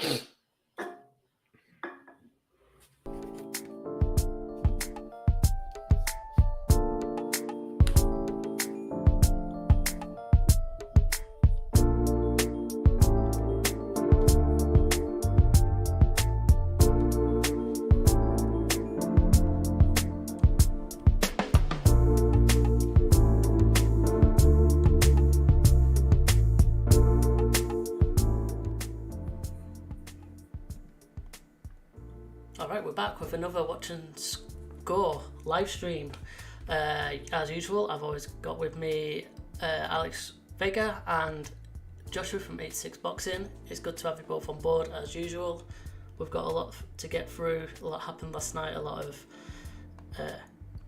Alright, we're back with another Watch and Score live stream. As usual, I've always got with me Alex Vega and Joshua from 86 Boxing. It's good to have you both on board as usual. We've got a lot to get through. A lot happened last night, a lot of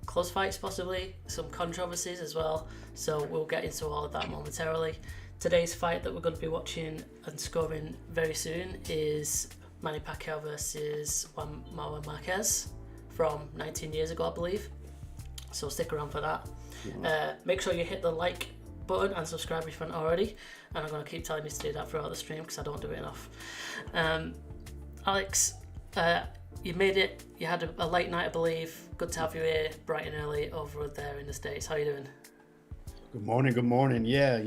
close fights possibly, some controversies as well. So we'll get into all of that momentarily. Today's fight that we're going to be watching and scoring very soon is Manny Pacquiao versus Juan Manuel Marquez from 19 years ago, I believe. So stick around for that. Make sure you hit the like button and subscribe if you haven't already. And I'm going to keep telling you to do that throughout the stream because I don't do it enough. Alex, you made it. You had a late night, I believe. Good to have you here bright and early over there in the States. How are you doing? Good morning. Yeah,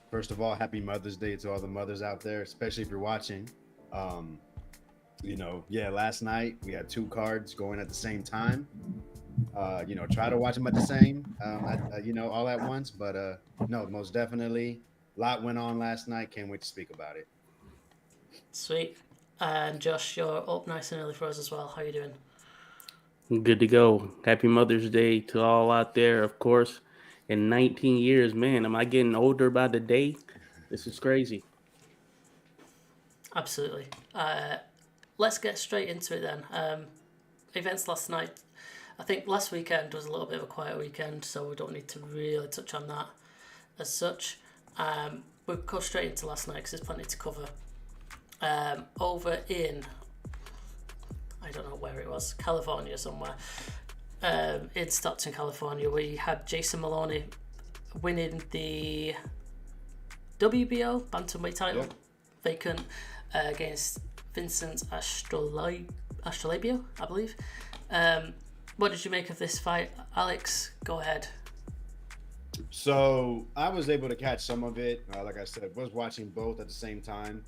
first of all, happy Mother's Day to all the mothers out there, especially if you're watching. Last night we had two cards going at the same time. Try to watch them at the same, all at once. But no, most definitely, a lot went on last night. Can't wait to speak about it. Sweet. And Josh, you're up nice and early for us as well. How are you doing? Good to go. Happy Mother's Day to all out there, of course. In 19 years, man, am I getting older by the day? This is crazy. Absolutely. Let's get straight into it then. Events last night. I think last weekend was a little bit of a quiet weekend, so we don't need to really touch on that as such. We'll go straight into last night because there's plenty to cover. Over in, I don't know where it was, California somewhere. In Stockton, California, we had Jason Maloney winning the WBO bantamweight title, vacant, against Vincent Astrolabio, I believe. What did you make of this fight, Alex? Go ahead. So I was able to catch some of it. Like I said, was watching both at the same time.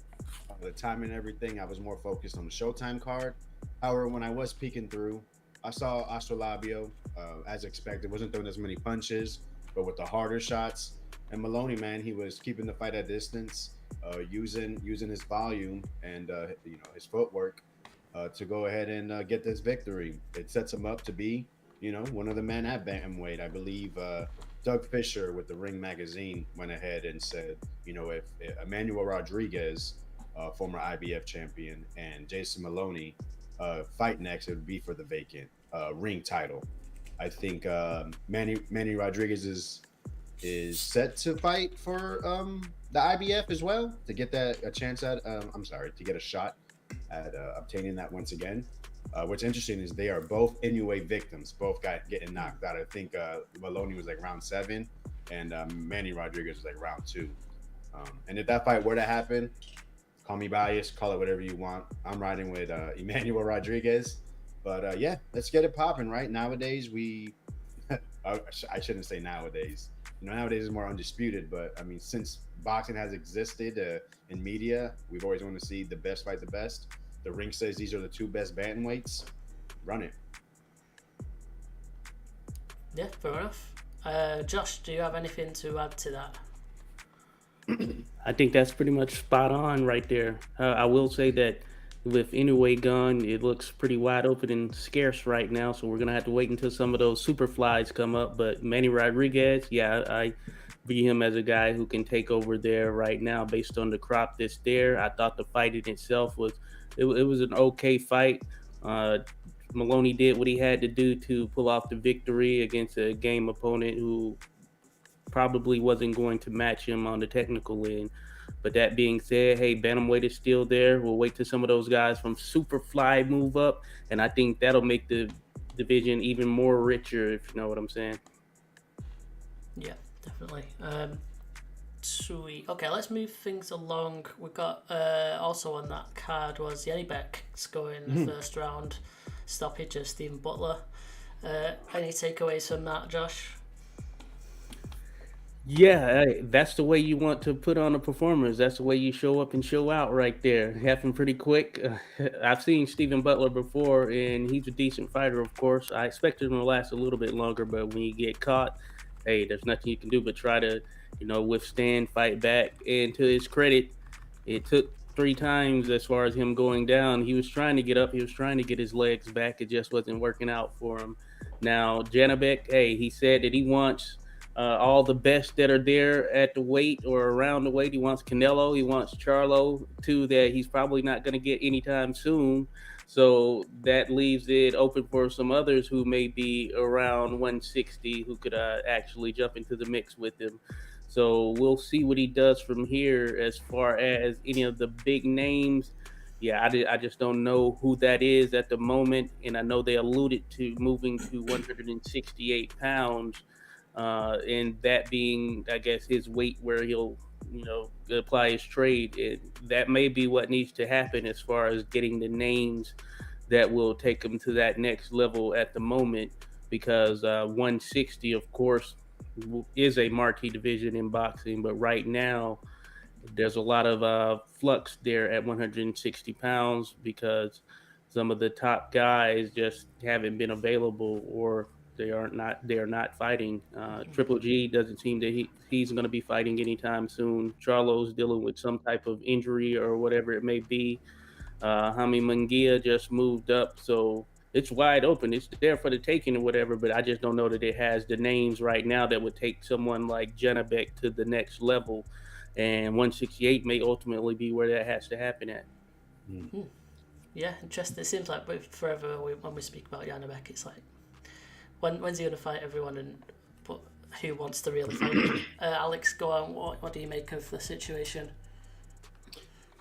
The time and everything, I was more focused on the Showtime card. However, when I was peeking through, I saw Astrolabio, as expected, wasn't throwing as many punches, but with the harder shots. And Maloney, man, he was keeping the fight at distance, using his volume and his footwork to go ahead and get this victory. It sets him up to be, one of the men at bantamweight. I believe Doug Fisher with the Ring Magazine went ahead and said, if Emmanuel Rodriguez, former IBF champion, and Jason Maloney fight next, it would be for the vacant ring title. I think Manny Rodriguez is set to fight for the IBF as well to get that a chance at to get a shot at obtaining that once again. What's interesting is they are both Inoue victims. Both got getting knocked out. I think Maloney was like round 7 and Manny Rodriguez was like round 2. And if that fight were to happen, call me biased, call it whatever you want. I'm riding with Emmanuel Rodriguez. But let's get it popping, right? Nowadays, I shouldn't say nowadays. Nowadays is more undisputed, but I mean, since boxing has existed in media, we've always wanted to see the best fight the best. The ring says these are the two best bantamweights. Run it. Yeah, fair enough. Josh, do you have anything to add to that? I think that's pretty much spot on right there. I will say that with Inoue gone, it looks pretty wide open and scarce right now, so we're going to have to wait until some of those super flies come up. But Manny Rodriguez, I view him as a guy who can take over there right now based on the crop that's there. I thought the fight in itself was an okay fight. Maloney did what he had to do to pull off the victory against a game opponent who probably wasn't going to match him on the technical end. But that being said, hey, bantamweight is still there. We'll wait till some of those guys from Superfly move up, and I think that'll make the division even more richer, if you know what I'm saying. Yeah, definitely. Sweet. Okay, let's move things along. We've got also on that card was Yanibek scoring the first round stoppage of Stephen Butler. Any takeaways from that, Josh? Yeah, that's the way you want to put on the performers. That's the way you show up and show out right there. Happen pretty quick. I've seen Stephen Butler before, and he's a decent fighter, of course. I expected him to last a little bit longer, but when you get caught, hey, there's nothing you can do but try to, withstand, fight back. And to his credit, it took 3 times as far as him going down. He was trying to get up. He was trying to get his legs back. It just wasn't working out for him. Now, Janabek, hey, he said that he wants all the best that are there at the weight or around the weight. He wants Canelo. He wants Charlo, too, that he's probably not going to get anytime soon. So that leaves it open for some others who may be around 160 who could actually jump into the mix with him. So we'll see what he does from here as far as any of the big names. Yeah, I just don't know who that is at the moment. And I know they alluded to moving to 168 pounds, and that being, I guess, his weight where he'll, apply his trade. That may be what needs to happen as far as getting the names that will take him to that next level at the moment, because 160, of course, is a marquee division in boxing, but right now there's a lot of flux there at 160 pounds because some of the top guys just haven't been available, or they are not fighting. Triple G doesn't seem that he's going to be fighting anytime soon. Charlo's dealing with some type of injury or whatever it may be. Jaime Munguia just moved up, so it's wide open. It's there for the taking or whatever, but I just don't know that it has the names right now that would take someone like Janabek to the next level. And 168 may ultimately be where that has to happen at. Mm-hmm. Yeah, interesting. It seems like forever when we speak about Janabek, it's like, when's he going to fight everyone, but who wants to really fight him? Alex, go on. What do you make of the situation?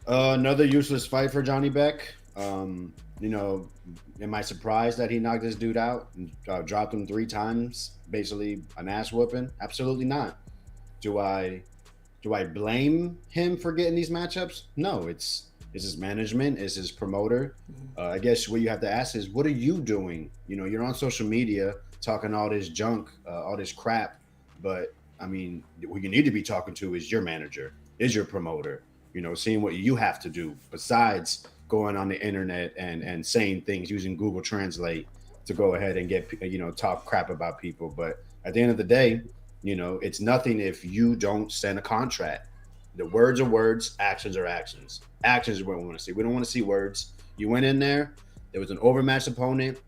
Another useless fight for Johnny Beck. Am I surprised that he knocked this dude out and dropped him 3 times, basically an ass whooping? Absolutely not. Do I blame him for getting these matchups? No, it's his management, it's his promoter. I guess what you have to ask is, what are you doing? You're on social media talking all this junk, all this crap, but I mean, who you need to be talking to is your manager, is your promoter. Seeing what you have to do besides going on the internet and saying things using Google Translate to go ahead and get, talk crap about people. But at the end of the day, it's nothing if you don't send a contract. The words are words, actions are actions. Actions are what we want to see. We don't want to see words. You went in there was an overmatched opponent.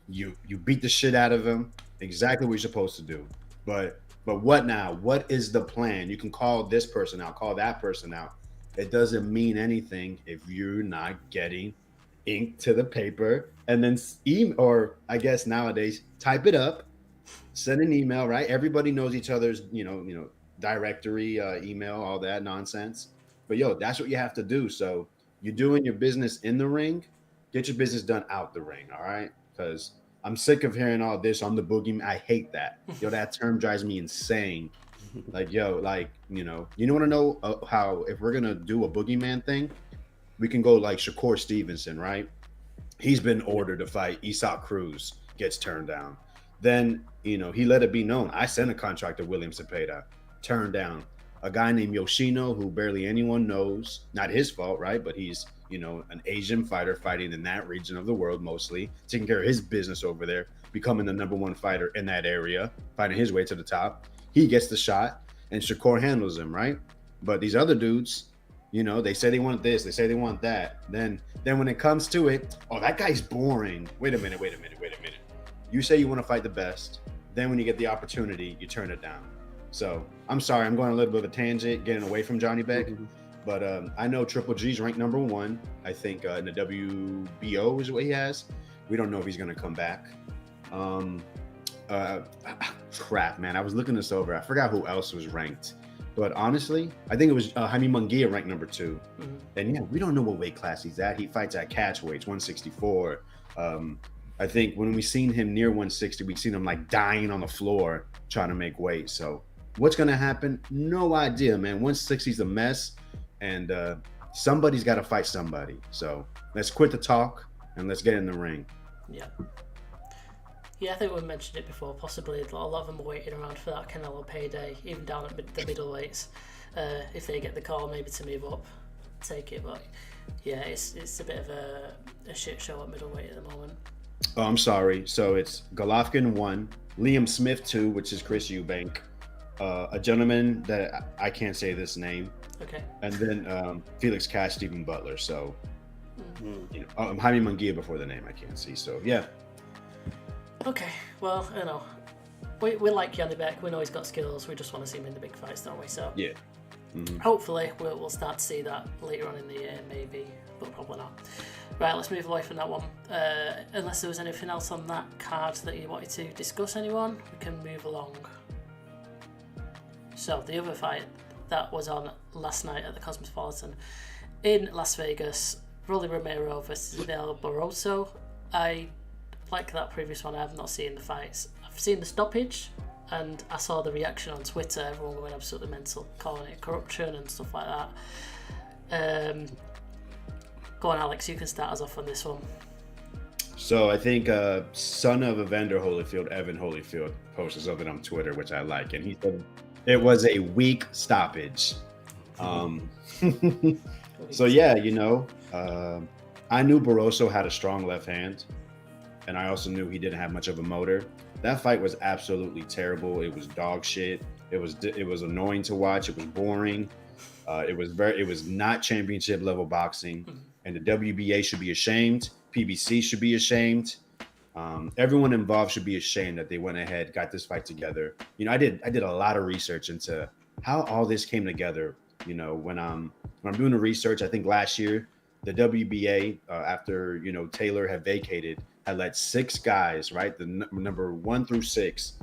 You beat the shit out of him. Exactly what you're supposed to do. But what now? What is the plan? You can call this person out, call that person out. It doesn't mean anything if you're not getting ink to the paper and then or I guess nowadays type it up, send an email, right? Everybody knows each other's, directory, email, all that nonsense. But that's what you have to do. So you're doing your business in the ring, get your business done out the ring, all right? Because I'm sick of hearing all this. I'm the boogeyman. I hate that. That term drives me insane. Like, you want to know how, if we're going to do a boogeyman thing, we can go like Shakur Stevenson, right? He's been ordered to fight. Isak Cruz gets turned down. Then, he let it be known. I sent a contract to William Cepeda, turned down. A guy named Yoshino, who barely anyone knows, not his fault, right? But he's, an Asian fighter fighting in that region of the world, mostly taking care of his business over there, becoming the #1 fighter in that area, fighting his way to the top. He gets the shot and Shakur handles him, right? But these other dudes, they say they want this, they say they want that. Then when it comes to it, oh, that guy's boring. Wait a minute. You say you want to fight the best. Then when you get the opportunity, you turn it down. So I'm sorry, I'm going a little bit of a tangent, getting away from Johnny Beck. But I know Triple G's ranked #1. I think in the WBO is what he has. We don't know if he's going to come back. Crap, man. I was looking this over. I forgot who else was ranked. But honestly, I think it was Jaime Munguia ranked #2. Mm-hmm. And we don't know what weight class he's at. He fights at catch weights, 164. I think when we seen him near 160, we've seen him like dying on the floor trying to make weight. So What's going to happen? No idea, man. 160's a mess, and somebody's got to fight somebody. So let's quit the talk and let's get in the ring. Yeah. Yeah, I think we mentioned it before. Possibly a lot of them are waiting around for that Canelo payday, even down at the middleweights. If they get the call, maybe to move up, take it. But yeah, it's a bit of a shit show at middleweight at the moment. Oh, I'm sorry. So it's Golovkin 1, Liam Smith 2, which is Chris Eubank, a gentleman that I can't say this name, Okay. and then Felix Cash, Stephen Butler. So you know, Jaime Munguia before the name I can't see. So yeah. Okay, well, you know, we like Yanni Beck. We know he's got skills. We just want to see him in the big fights, don't we? So Yeah. hopefully we'll start to see that later on in the year, maybe, but probably not. Right, let's move away from that one. Unless there was anything else on that card that you wanted to discuss, anyone, we can move along. So the other fight that was on last night at the Cosmopolitan in Las Vegas, Rolly Romero versus Del Barroso. I like that previous one. I have not seen the fights. I've seen the stoppage, and I saw the reaction on Twitter. Everyone went absolutely mental, calling it corruption and stuff like that. Go on, Alex. You can start us off on this one. So I think son of Evander Holyfield, Evan Holyfield, posted something on Twitter, which I like, and he said it was a weak stoppage. So yeah, you know, I knew Barroso had a strong left hand, and I also knew he didn't have much of a motor. That fight was absolutely terrible. It was dog shit. It was annoying to watch. It was boring. It was not championship level boxing, and the WBA should be ashamed. PBC should be ashamed. Everyone involved should be ashamed that they went ahead, got this fight together. You know, I did a lot of research into how all this came together. You know, when I'm doing the research, I think last year the WBA, after Taylor had vacated, had let 6 guys, right, the number 1 through 6,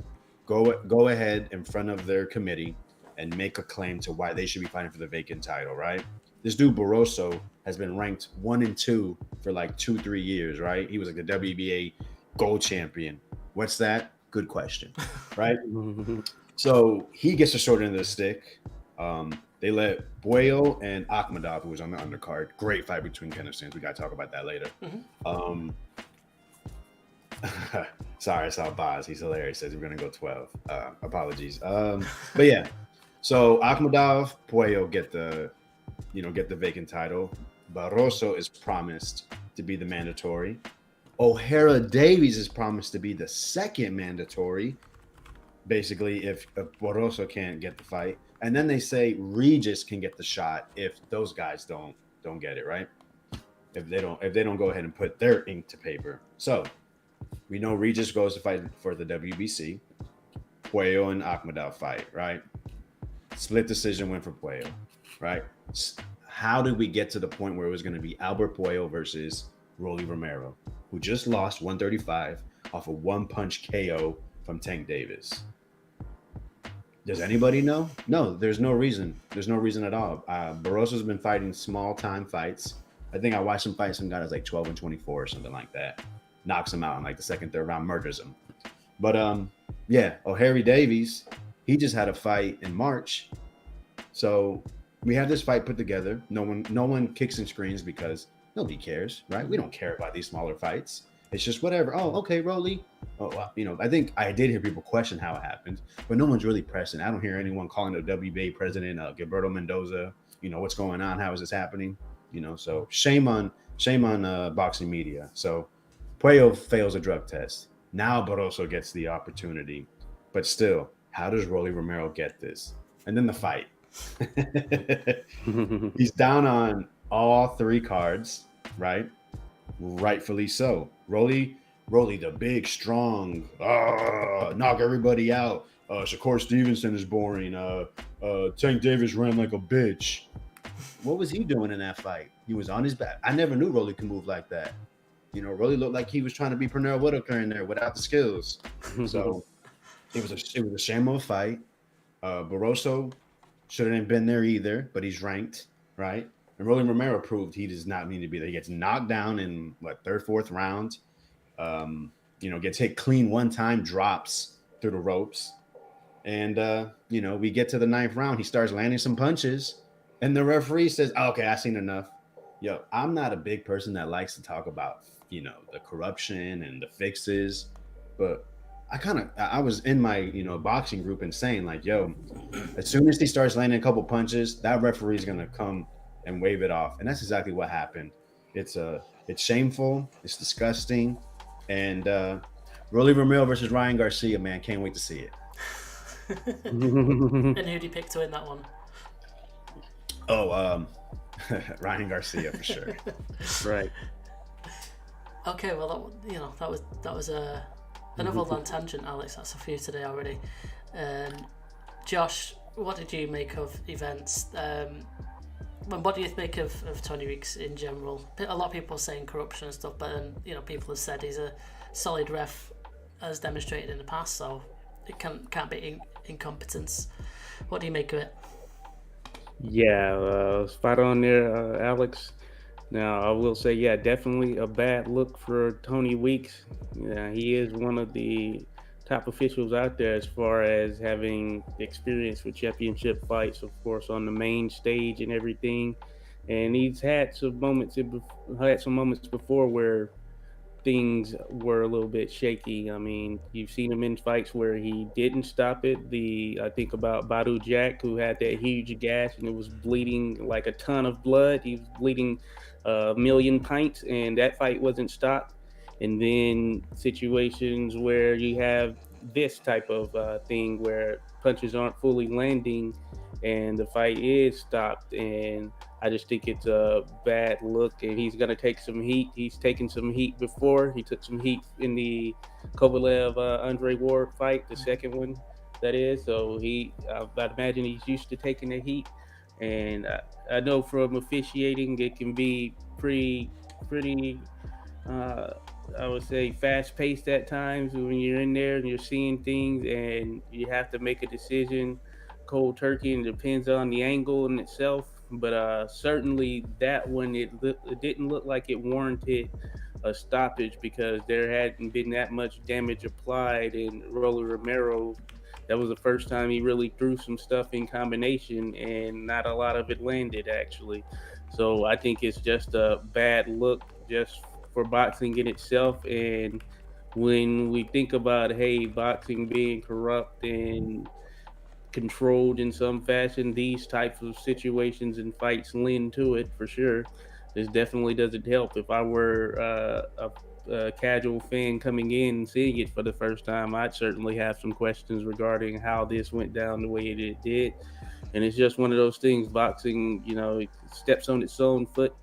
go ahead in front of their committee and make a claim to why they should be fighting for the vacant title, right? This dude Barroso has been ranked 1 and 2 for like 2-3 years, right? He was like the WBA gold champion. What's that? Good question, right? So he gets the short end of the stick. They let Pacquaio and Akhmadov, who was on the undercard. Great fight between Kenistans. We got to talk about that later. Sorry, I saw Boz. He's hilarious. Says we're going to go 12. Apologies. But yeah, so Akhmadov, Pacquaio get the vacant title. Barroso is promised to be the mandatory. O'Hara Davies is promised to be the second mandatory. Basically, if Barroso can't get the fight, and then they say Regis can get the shot if those guys don't get it, right? If they don't go ahead and put their ink to paper. So we know Regis goes to fight for the WBC. Pacquaio and Akhmadov fight, right? Split decision win for Pacquaio, right? How did we get to the point where it was going to be Albert Pacquaio versus Rolly Romero, who just lost 135 off a one-punch KO from Tank Davis? Does anybody know? No, there's no reason. There's no reason at all. Barroso's been fighting small-time fights. I think I watched him fight some guy that's like 12 and 24 or something like that. Knocks him out in like the second, third round, murders him. But yeah, O'Hara Davies, he just had a fight in March. So we have this fight put together. No one kicks and screams because nobody cares, right? We don't care about these smaller fights. It's just whatever. Oh, okay, Rolly. Oh, I think I did hear people question how it happened, but no one's really pressing. I don't hear anyone calling the WBA president, Gilberto Mendoza. What's going on? How is this happening? So shame on boxing media. So Pacquiao fails a drug test. Now Barroso gets the opportunity, but still, how does Rolly Romero get this? And then the fight. He's down on all 3 cards, right? Rightfully so. Rolly, the big, strong, knock everybody out. Shakur Stevenson is boring. Tank Davis ran like a bitch. What was he doing in that fight? He was on his back. I never knew Rolly could move like that. Rolly looked like he was trying to be Pernell Whitaker in there without the skills. So it was a shame of a fight. Barroso shouldn't have been there either, but he's ranked, right? And Rolly Romero proved he does not need to be there. He gets knocked down in third, fourth round. Gets hit clean one time, drops through the ropes. And we get to the ninth round. He starts landing some punches, and the referee says, "Okay, I've seen enough." Yo, I'm not a big person that likes to talk about the corruption and the fixes, but I was in my boxing group and saying like, "Yo, as soon as he starts landing a couple punches, that referee's gonna come and wave it off," and that's exactly what happened. It's shameful, it's disgusting, and Rolly Romero versus Ryan Garcia, man, can't wait to see it. And who'd you pick to win that one? Oh, Ryan Garcia for sure. Right. Okay, well that was another long tangent, Alex. That's a few today already. Josh, what did you make of events? What do you think of Tony Weeks in general? A lot of people are saying corruption and stuff, but then people have said he's a solid ref, as demonstrated in the past, so it can't be incompetence. What do you make of it? Yeah, spot on there, Alex. Now, I will say, yeah, definitely a bad look for Tony Weeks. Yeah, he is one of the top officials out there as far as having experience with championship fights, of course, on the main stage and everything. And he's had some moments before where things were a little bit shaky. I mean, you've seen him in fights where he didn't stop it. I think about Badu Jack, who had that huge gash and it was bleeding like a ton of blood. He was bleeding a million pints, and that fight wasn't stopped. And then situations where you have this type of thing where punches aren't fully landing and the fight is stopped. And I just think it's a bad look, and he's going to take some heat. He's taken some heat before. He took some heat in the Kovalev Andre Ward fight, the second one, that is. So I'd imagine he's used to taking the heat. And I know from officiating, it can be pretty, I would say, fast paced at times when you're in there and you're seeing things and you have to make a decision cold turkey, and it depends on the angle in itself. But certainly that one, it didn't look like it warranted a stoppage because there hadn't been that much damage applied. And Rolly Romero, that was the first time he really threw some stuff in combination, and not a lot of it landed actually. So I think it's just a bad look just for boxing in itself. And when we think about, hey, boxing being corrupt and controlled in some fashion, these types of situations and fights lend to it for sure. This definitely doesn't help. If I were a casual fan coming in and seeing it for the first time, I'd certainly have some questions regarding how this went down the way it did. And it's just one of those things. Boxing, it steps on its own foot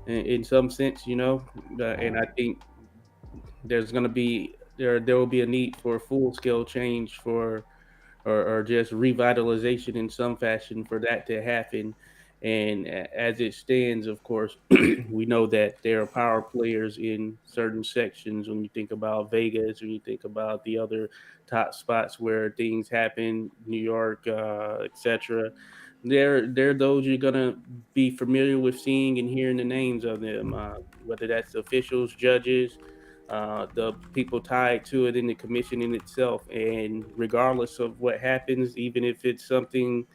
in some sense, and I think there's going to be there will be a need for a full scale change or just revitalization in some fashion for that to happen. And as it stands, of course, we know that there are power players in certain sections. When you think about Vegas, when you think about the other top spots where things happen, New York, etc., they're those you're gonna be familiar with seeing and hearing the names of them, whether that's officials, judges, the people tied to it in the commission in itself. And regardless of what happens, even if it's something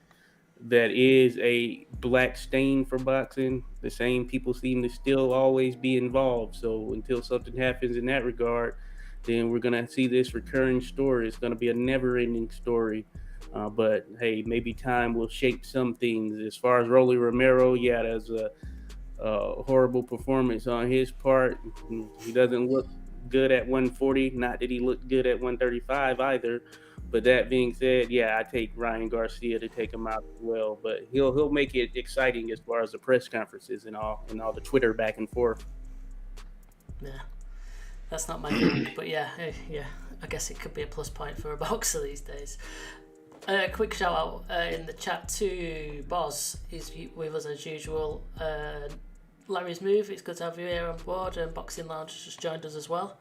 that is a black stain for boxing, the same people seem to still always be involved. So until something happens in that regard, then we're going to see this recurring story. It's going to be a never ending story. But hey, maybe time will shape some things. As far as Rolly Romero, yeah, there's a horrible performance on his part. He doesn't look good at 140. Not that he looked good at 135 either. But that being said, yeah, I take Ryan Garcia to take him out as well. But he'll make it exciting as far as the press conferences and all the Twitter back and forth. Yeah, that's not my thing. But yeah, I guess it could be a plus point for a boxer these days. Quick shout out in the chat to Boz. He's with us as usual. Larry's Move, it's good to have you here on board, and Boxing Lounge has just joined us as well.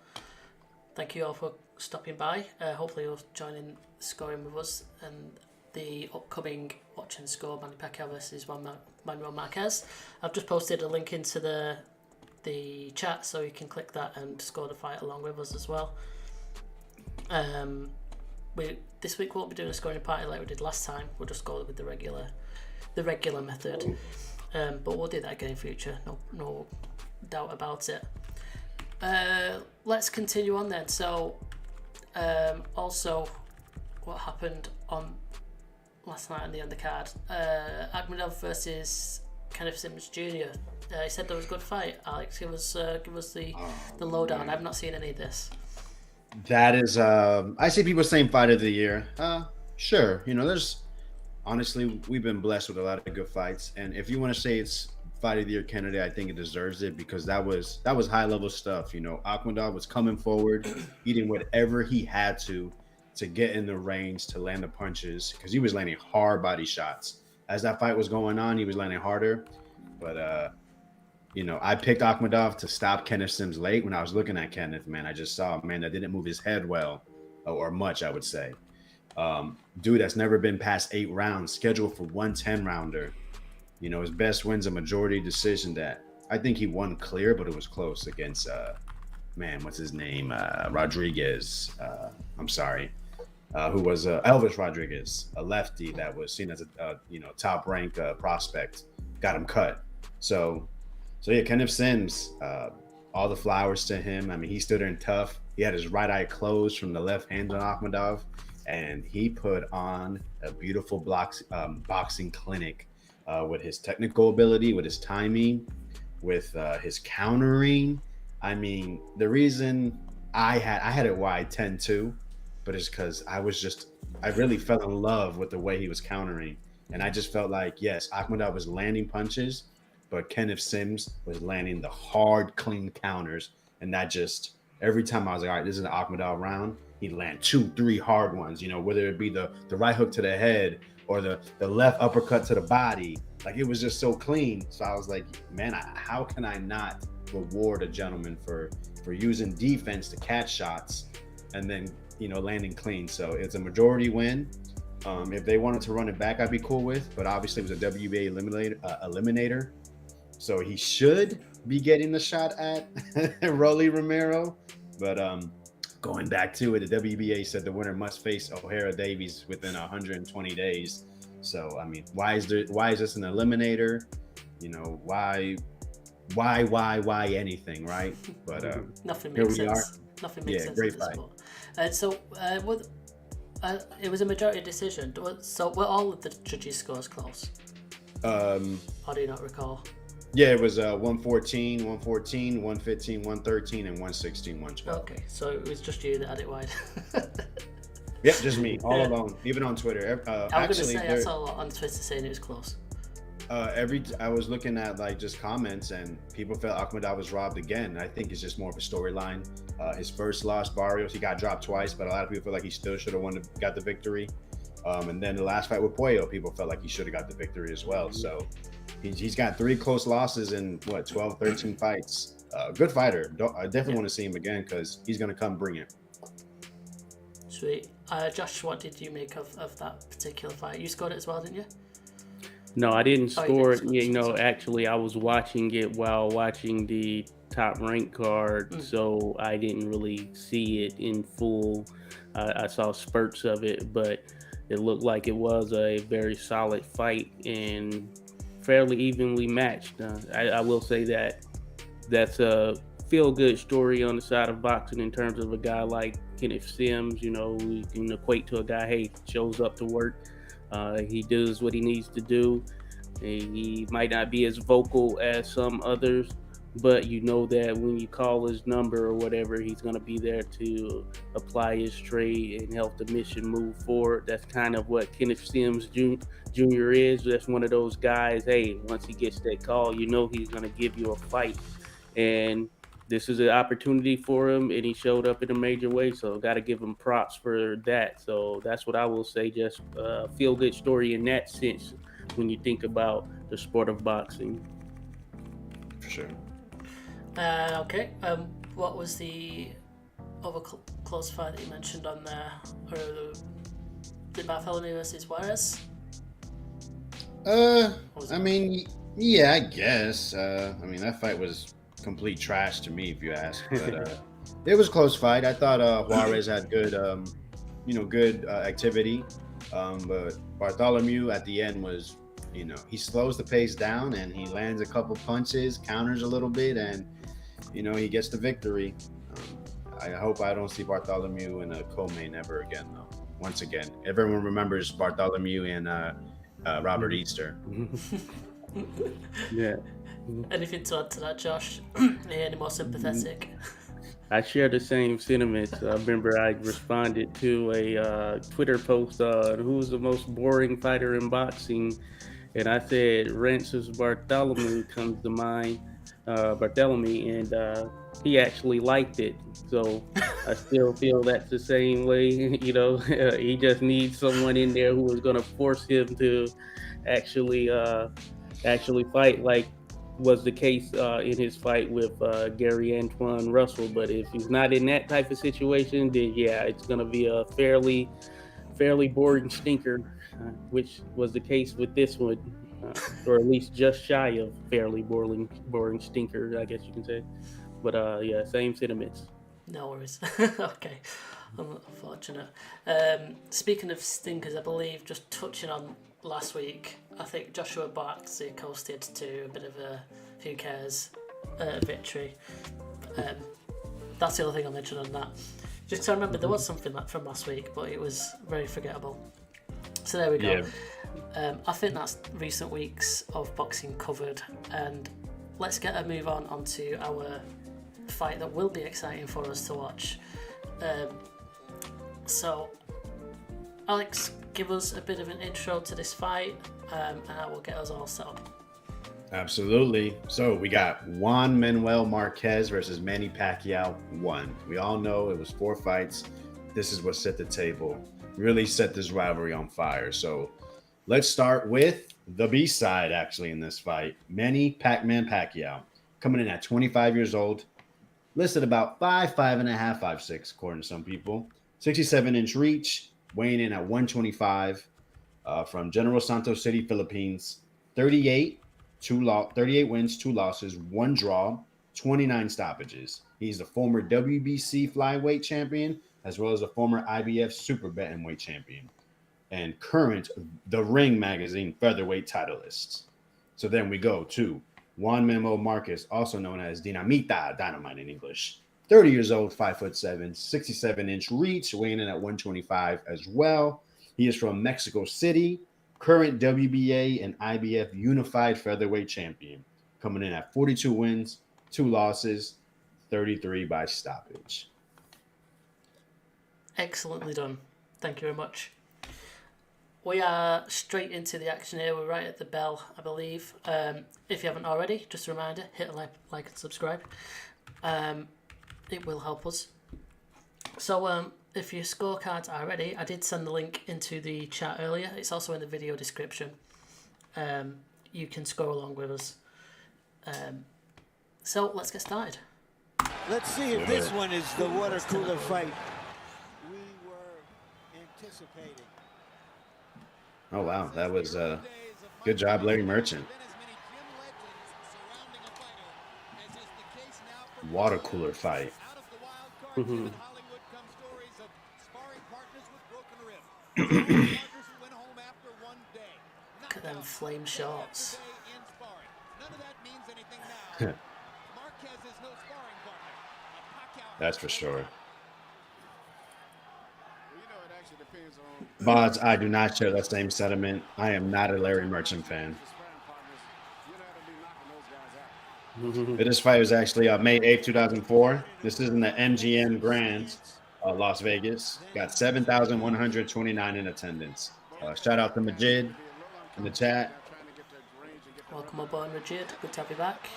Thank you all for stopping by. Hopefully you'll join in scoring with us and the upcoming Watch and Score Manny Pacquiao versus Juan Manuel Marquez. I've just posted a link into the chat so you can click that and score the fight along with us as well. this week won't be doing a scoring party like we did last time. We'll just go with the regular method. But we'll do that again in future. No doubt about it. Let's continue on then. So, also, what happened on last night on the undercard? Akhmedov versus Kenneth Sims Jr. He said there was a good fight. Alex, give us the lowdown. I've not seen any of this. That is, I see people saying fight of the year. Sure. Honestly, we've been blessed with a lot of good fights. And if you want to say it's fight of the year candidate, I think it deserves it because that was high level stuff. Akhmedov was coming forward, eating whatever he had to get in the range to land the punches because he was landing hard body shots. As that fight was going on, he was landing harder. But, I picked Akhmedov to stop Kenneth Sims late. When I was looking at Kenneth, man, I just saw a man that didn't move his head well or much, I would say. Dude that's never been past 8 rounds, scheduled for 110 rounder. His best win's a majority decision that I think he won clear, but it was close against, what's his name? Rodriguez. Who was Elvis Rodriguez, a lefty that was seen as a top rank prospect, got him cut. So yeah, Kenneth Sims, all the flowers to him. I mean, he stood in tough. He had his right eye closed from the left hand on Akhmedov, and he put on a beautiful boxing clinic with his technical ability, with his timing, with his countering. I mean, the reason I had it wide 10-2, but it's because I really fell in love with the way he was countering. And I just felt like, yes, Akhmedov was landing punches, but Kenneth Sims was landing the hard, clean counters. And that just, every time I was like, all right, this is an Akhmedov round, he'd land 2-3 hard ones, whether it be the right hook to the head or the left uppercut to the body. Like, it was just so clean. So I was like, man, how can I not reward a gentleman for using defense to catch shots and then, landing clean? So it's a majority win. If they wanted to run it back, I'd be cool with, but obviously it was a WBA eliminator. So he should be getting the shot at Rolly Romero. But going back to it, the WBA said the winner must face O'Hara Davies within 120 days. So, I mean, why is this an eliminator? Why anything, right? But nothing makes sense. Nothing makes sense. Great fight. It was a majority decision. So were all of the judges' scores close? Or do you not recall? Yeah, it was 114, 114, 115, 113, and 116, 112. Okay, so it was just you that had it wide. Yep, just me, all alone, even on Twitter. I was going to say, I saw a lot on Twitter saying it was close. I was looking at just comments, and people felt Akhmedov was robbed again. I think it's just more of a storyline. His first loss, Barrios, he got dropped twice, but a lot of people feel like he still should have got the victory. And then the last fight with Pacquaio, people felt like he should have got the victory as well. So he's got 3 close losses in 12, 13 fights. Good fighter. I definitely want to see him again because he's going to come bring it. Sweet. Josh, what did you make of that particular fight? You scored it as well, didn't you? No, I didn't score it. Actually, I was watching it while watching the Top Rank card, so I didn't really see it in full. I saw spurts of it, but it looked like it was a very solid fight and fairly evenly matched. I will say that's a feel-good story on the side of boxing in terms of a guy like Kenneth Sims. We can equate to a guy, hey, shows up to work. He does what he needs to do. He might not be as vocal as some others, but that when you call his number or whatever, he's going to be there to apply his trade and help the mission move forward. That's kind of what Kenneth Sims Jr. is. That's one of those guys, hey, once he gets that call, he's going to give you a fight. And this is an opportunity for him, and he showed up in a major way, so got to give him props for that. So that's what I will say, just a feel-good story in that sense when you think about the sport of boxing. For sure. Okay. What was the other close fight that you mentioned on there? Or the Bartholomew versus Juarez? I mean, yeah, I guess. That fight was complete trash to me, if you ask. But it was a close fight. I thought Juarez had good good activity. But Bartholomew at the end was, he slows the pace down and he lands a couple punches, counters a little bit, and he gets the victory. I hope I don't see Bartholomew in a co-main ever again, though. Once again, everyone remembers Bartholomew and Robert Easter. Yeah. Anything to add to that, Josh? Any more sympathetic? I share the same sentiments. I remember I responded to a Twitter post on who's the most boring fighter in boxing, and I said Rances Bartholomew comes to mind, Bartholomew, and he actually liked it. So I still feel that's the same way. He just needs someone in there who is going to force him to actually fight, like was the case in his fight with Gary Antoine Russell. But if he's not in that type of situation, then yeah, it's going to be a fairly boring stinker, which was the case with this one, or at least just shy of fairly boring stinker, I guess you can say. But yeah, same sentiments. No worries. Okay, unfortunate. Speaking of stinkers, I believe, just touching on last week, I think Joshua Buatsi coasted to a bit of a who cares victory. That's the other thing I'll mention on that. Just to remember, there was something from last week, but it was very forgettable. So there we go. Yeah. I think that's recent weeks of boxing covered, and let's get a move onto our fight that will be exciting for us to watch. So, Alex, give us a bit of an intro to this fight, and I will get us all set up. Absolutely. So we got Juan Manuel Marquez versus Manny Pacquiao 1. We all know it was 4 fights. This is what set the table, really set this rivalry on fire. So let's start with the B side, actually, in this fight. Manny Pac-Man Pacquiao, coming in at 25 years old, listed about 5'5", 5'6", according to some people. 67-inch reach, weighing in at 125, from General Santos City, Philippines. 38 wins, 2 losses, 1 draw, 29 stoppages. He's a former WBC flyweight champion, as well as a former IBF super bantamweight champion, and current The Ring magazine featherweight titleist. So then we go to Juan Manuel Marquez, also known as Dinamita, dynamite in English. 30 years old, 5'7", 67-inch reach, weighing in at 125 as well. He is from Mexico City, current WBA and IBF unified featherweight champion, coming in at 42 wins, 2 losses, 33 by stoppage. Excellently done. Thank you very much. We are straight into the action here. We're right at the bell, I believe. If you haven't already, just a reminder, hit a like and subscribe. It will help us. So if your scorecards are ready, I did send the link into the chat earlier. It's also in the video description. You can score along with us. So let's get started. Let's see if this one is the water cooler fight we were anticipating. Oh, wow. That was good job, Larry Merchant. Water cooler fight. Mm-hmm. Look at them flame shorts. That's for sure. Bods, I do not share that same sentiment. I am not a Larry Merchant fan. This fight was actually May 8th, 2004. This is in the MGM Grand, Las Vegas. Got 7,129 in attendance. Shout out to Majid in the chat. Welcome aboard, Majid. Good to have you back.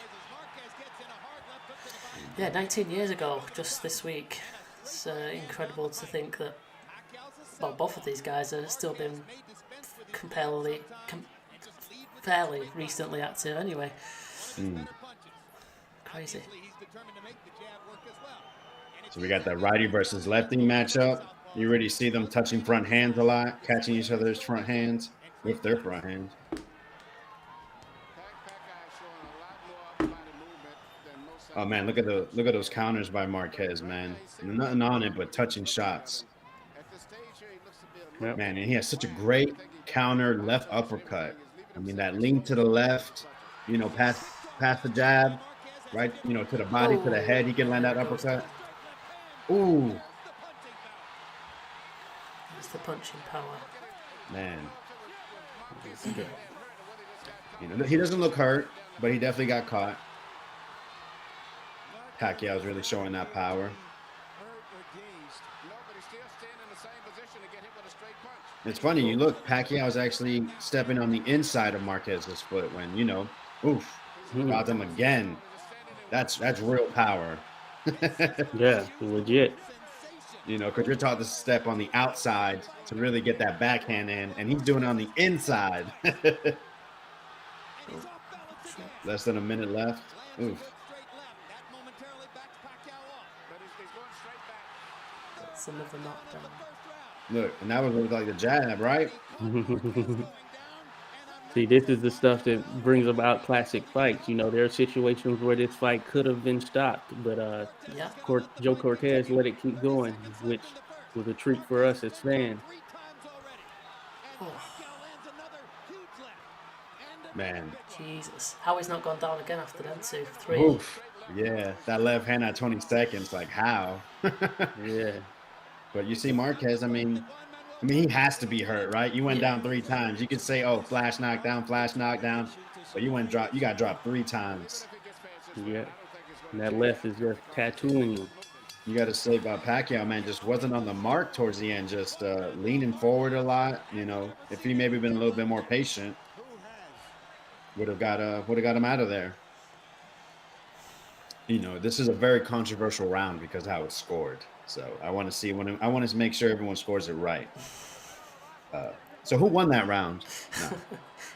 Yeah, 19 years ago, just this week. It's incredible to think that, well, both of these guys have still been fairly recently active anyway. Crazy. So we got the righty versus lefty matchup. You already see them touching front hands a lot, catching each other's front hands with their front hands. Oh man, look at those counters by Marquez, man. Nothing on it but touching shots. Yep. Man, and he has such a great counter left uppercut. I mean, that lean to the left, you know, past the jab, right, you know, to the body, to the Oh, head. He can land there that it goes then. uppercut. Ooh, That's the punching power. man. You know, he doesn't look hurt, but he definitely got caught. Pacquiao's really showing that power. It's funny, you look, Pacquiao's actually stepping on the inside of Marquez's foot when, you know, oof, got him again. That's real power. Yeah, legit. You know, because you're taught to step on the outside to really get that backhand in, and he's doing it on the inside. Less than a minute left. Oof. That's another knockdown. Look, and that was like the jab, right? See, this is the stuff that brings about classic fights. You know, there are situations where this fight could have been stopped, but Yeah. Joe Cortez let it keep going, which was a treat for us as fans. Oh, Man. Jesus. How he's not gone down again after them 2, 3. Oof. Yeah, that left hand at 20 seconds. Like, how? Yeah. But you see, Marquez, I mean, he has to be hurt, right? You went Yeah. down 3 times. You could say, oh, flash knockdown, but you got dropped 3 times. Yeah. And that left is just tattooing him. You got to say about Pacquiao, man, just wasn't on the mark towards the end, just leaning forward a lot. You know, if he maybe been a little bit more patient, would have got him out of there. You know, this is a very controversial round because how it's scored. So I want to make sure everyone scores it right. So who won that round? No.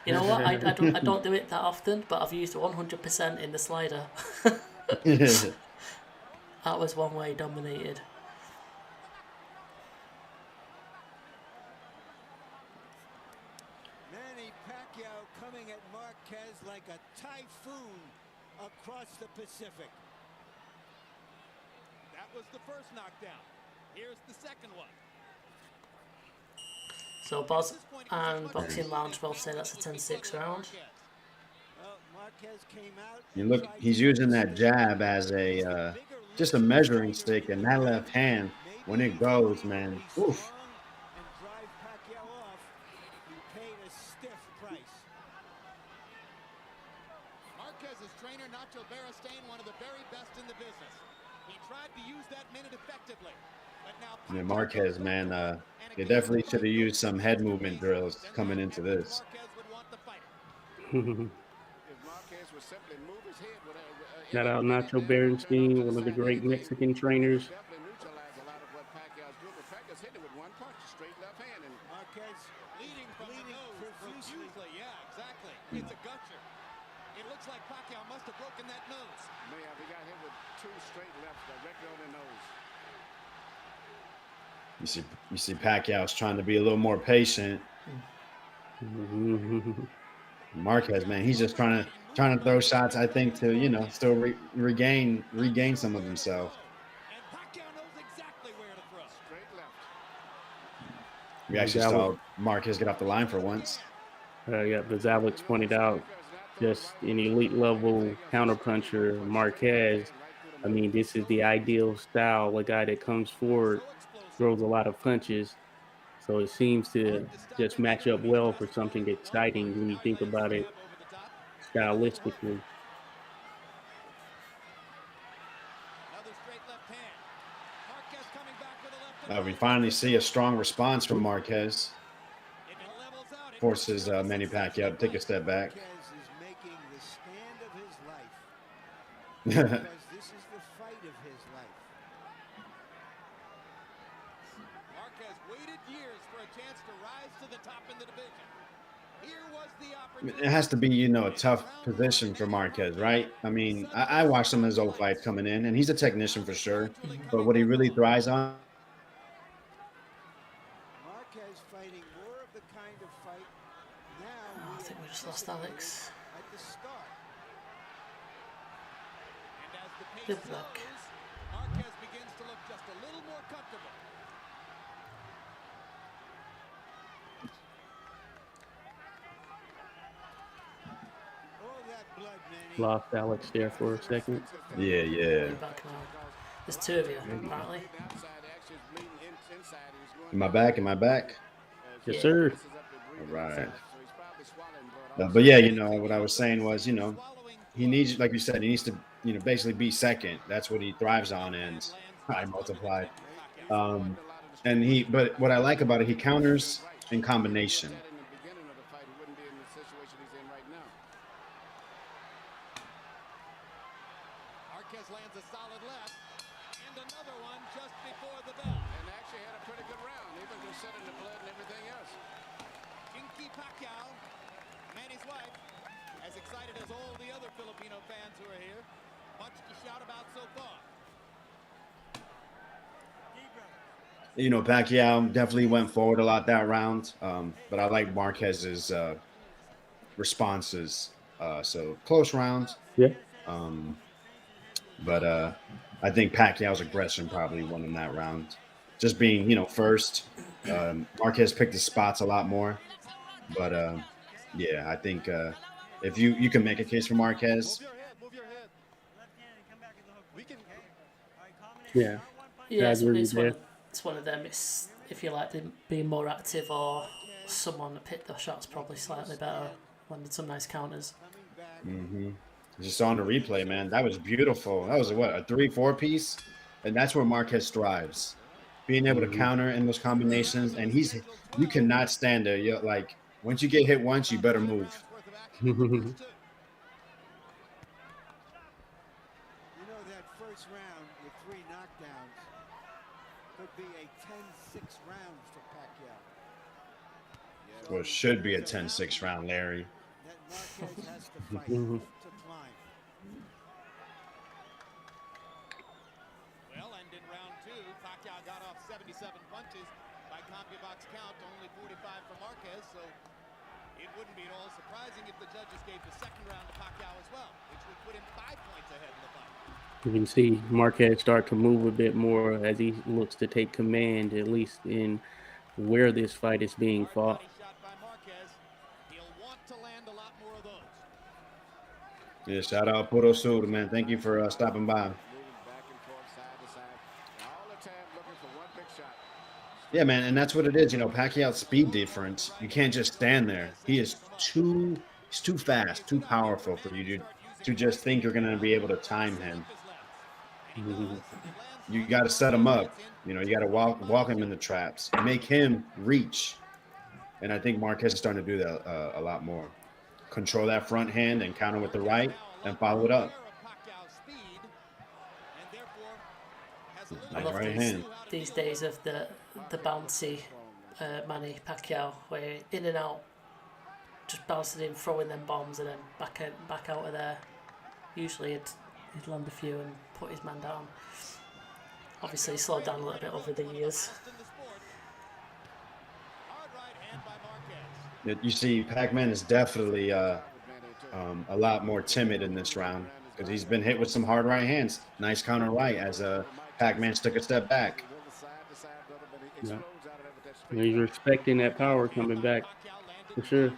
You know what? I don't do it that often, but I've used 100% in the slider. That was one way dominated. Manny Pacquiao coming at Marquez like a typhoon across the Pacific. That was the first knockdown. Here's the second one. So Boz and Boxing Lounge both say that's a 10-6 round. Well, Marquez came out. You look, he's using that jab as a just a measuring stick, and that left hand when it goes, man. Oof. And drive Pacquiao off. He paid a stiff price. Marquez's trainer, Nacho Beristain, one of the very best in the business. He tried to use that minute effectively. But now Yeah, Marquez, man, they definitely should have used some head movement drills coming into this. Shout out Nacho Berenstein, one of the great Mexican trainers. Marquez Bleeding from the nose profusely. Yeah, exactly. It's a gutcher. It looks like Pacquiao must have broken that nose. Man, he got hit with 2 straight lefts directly on the nose. You see Pacquiao's trying to be a little more patient. Marquez, man, he's just trying to throw shots, I think, to, you know, still regain some of himself. And Pacquiao knows exactly where to throw. Straight left. We actually saw Marquez get off the line for once. Yeah, as Alex pointed out, just an elite level counterpuncher, Marquez. I mean, this is the ideal style, a guy that comes forward, throws a lot of punches. So it seems to just match up well for something exciting when you think about it stylistically. Another straight left hand. Marquez coming back with a left. We finally see a strong response from Marquez. If it levels out, it Forces Manny Pacquiao to take a step back. Marquez is making the stand of his life. Because this is the fight of his life. Marquez waited years for a chance to rise to the top in the division. Here was the I mean, opportunity. it has to be, you know, a tough position for Marquez, right? I mean, I watched some of his old fights coming in, and he's a technician for sure. But what he really thrives on, Marquez fighting more of the kind of fight now. Oh, I think we just lost Alex. At the start. And as the pace Good luck. slows, Marquez begins to look just a little more comfortable. Lost Alex there for a second. Yeah, yeah. You're back now. There's two of you, apparently. Am I back? Am I back? Yes, Yeah. sir. All right. But yeah, you know what I was saying was, you know, he needs, like you said, he needs to, you know, basically be second. That's what he thrives on, and I multiplied. But what I like about it, he counters in combination. Marquez lands a solid left, and another one just before the bell. And actually had a pretty good round, even considering the blood and everything else. Manny Pacquiao, Manny's wife, as excited as all the other Filipino fans who are here. Much to shout about so far. You know, Pacquiao definitely went forward a lot that round, but I like Marquez's responses. So close round. Yeah. But I think Pacquiao's aggression probably won in that round. Just being, you know, first. Marquez picked his spots a lot more. But yeah, I think if you can make a case for Marquez. Move your head. We can. Yeah. Yeah, I it's, agree it's, with one that. of, it's one of them. It's if you like them being more active or someone that picked their shots probably slightly better, landed some nice counters. Just on the replay, man, that was beautiful. That was a 3-4 piece, and that's where Marquez thrives, being able to counter in those combinations. And you cannot stand there. You're like, once you get hit once, you better move. You know, that first round with 3 knockdowns could be a 10-6 round for Pacquiao. Well, it should be a 10-6 round, Larry. That Marquez has to fight to climb. Well, and in round 2, Pacquiao got off 77 punches by CompuBox count, only 45 for Marquez, so it wouldn't be at all surprising if the judges gave the second round to Pacquiao as well, which would put him 5 points ahead in the fight. You can see Marquez start to move a bit more as he looks to take command, at least in where this fight is being Hard fought. body shot by Marquez. He'll want to land a lot more of those. Yeah, shout out Puro Sur, man. Thank you for stopping by. Moving back and forth, side to side. All the time looking for one big shot. Yeah, man, and that's what it is. You know, Pacquiao's speed difference. You can't just stand there. He's too fast, too powerful for you to just think you're going to be able to time him. You got to set him up. You know, you got to walk him in the traps, make him reach. And I think Marquez is starting to do that a lot more. Control that front hand and counter with the right and follow it up. I love Right hand. these days of the bouncy Manny Pacquiao, where in and out, just bouncing in, throwing them bombs, and then back out of there. Usually he'd land a few and put his man down. Obviously, he slowed down a little bit over the years. You see, Pac-Man is definitely a lot more timid in this round because he's been hit with some hard right hands. Nice counter right as Pac-Man took a step back. Yeah. He's respecting that power coming back, for sure.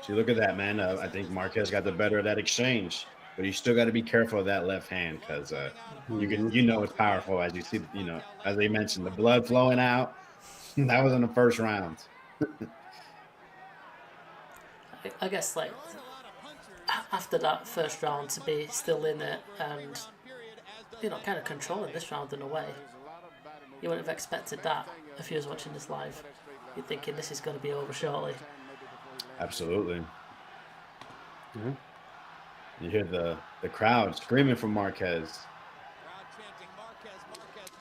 See, look at that, man. I think Marquez got the better of that exchange, but you still got to be careful of that left hand because you know it's powerful as you see, you know, as they mentioned, the blood flowing out. That was in the first round. I guess like after that first round to be still in it and kind of controlling this round in a way, you wouldn't have expected that if you was watching this live. You're thinking this is going to be over shortly. Absolutely. You hear the crowd screaming for Marquez.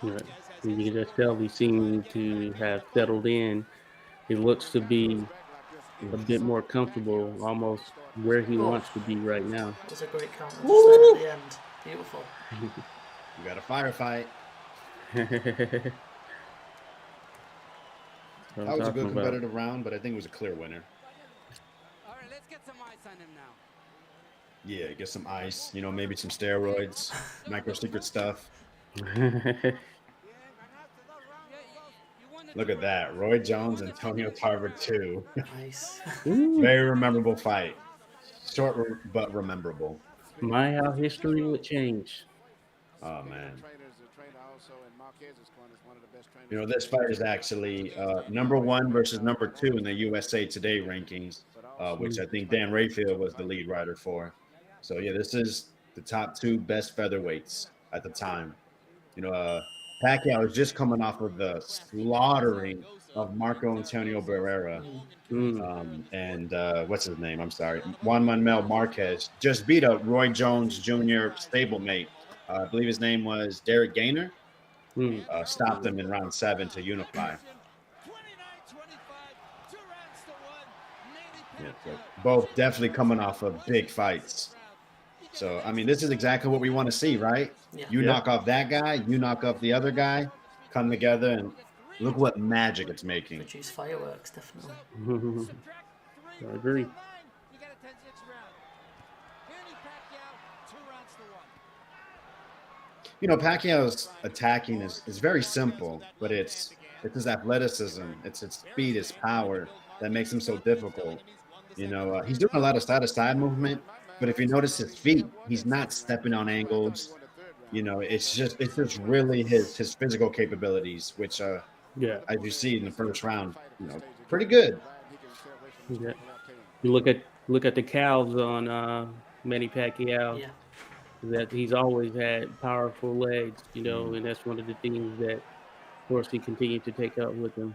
Yeah. You can just tell he seemed to have settled in. He looks to be a bit more comfortable, almost where he wants to be right now. It was a great counter just there at the end. Beautiful. You got a firefight. That was a good competitive round, but I think it was a clear winner. All right, let's get some ice on him now. Yeah, get some ice, maybe some steroids, micro secret stuff. Look at that. Roy Jones, Antonio Tarver 2. Nice. Very memorable fight. Short but rememberable. My how history would change. Oh, man. The trainer also in Marquez's corner is one of the best trainers. You know, this fight is actually number 1 versus number 2 in the USA Today rankings, which I think Dan Rayfield was the lead writer for. So, yeah, this is the top 2 best featherweights at the time. You know, Pacquiao is just coming off of the slaughtering of Marco Antonio Barrera. And what's his name? I'm sorry. Juan Manuel Marquez just beat up Roy Jones Jr. stablemate. I believe his name was Derek Gainer. Stopped him in round 7 to unify. Yeah, so both definitely coming off of big fights. So, I mean, this is exactly what we want to see, right? Yeah. You knock off that guy, you knock off the other guy, come together, and look what magic it's making. Produce fireworks, definitely. I agree. You know, Pacquiao's attacking is very simple, but it's his athleticism, it's his speed, his power that makes him so difficult. You know, he's doing a lot of side-to-side movement, but if you notice his feet, he's not stepping on angles. You know, it's just really his physical capabilities, which as you see in the first round, you know, pretty good. Yeah. You look at the cows on Manny Pacquiao. Yeah. That he's always had powerful legs, you know, and that's one of the things that, of course, he continued to take up with him.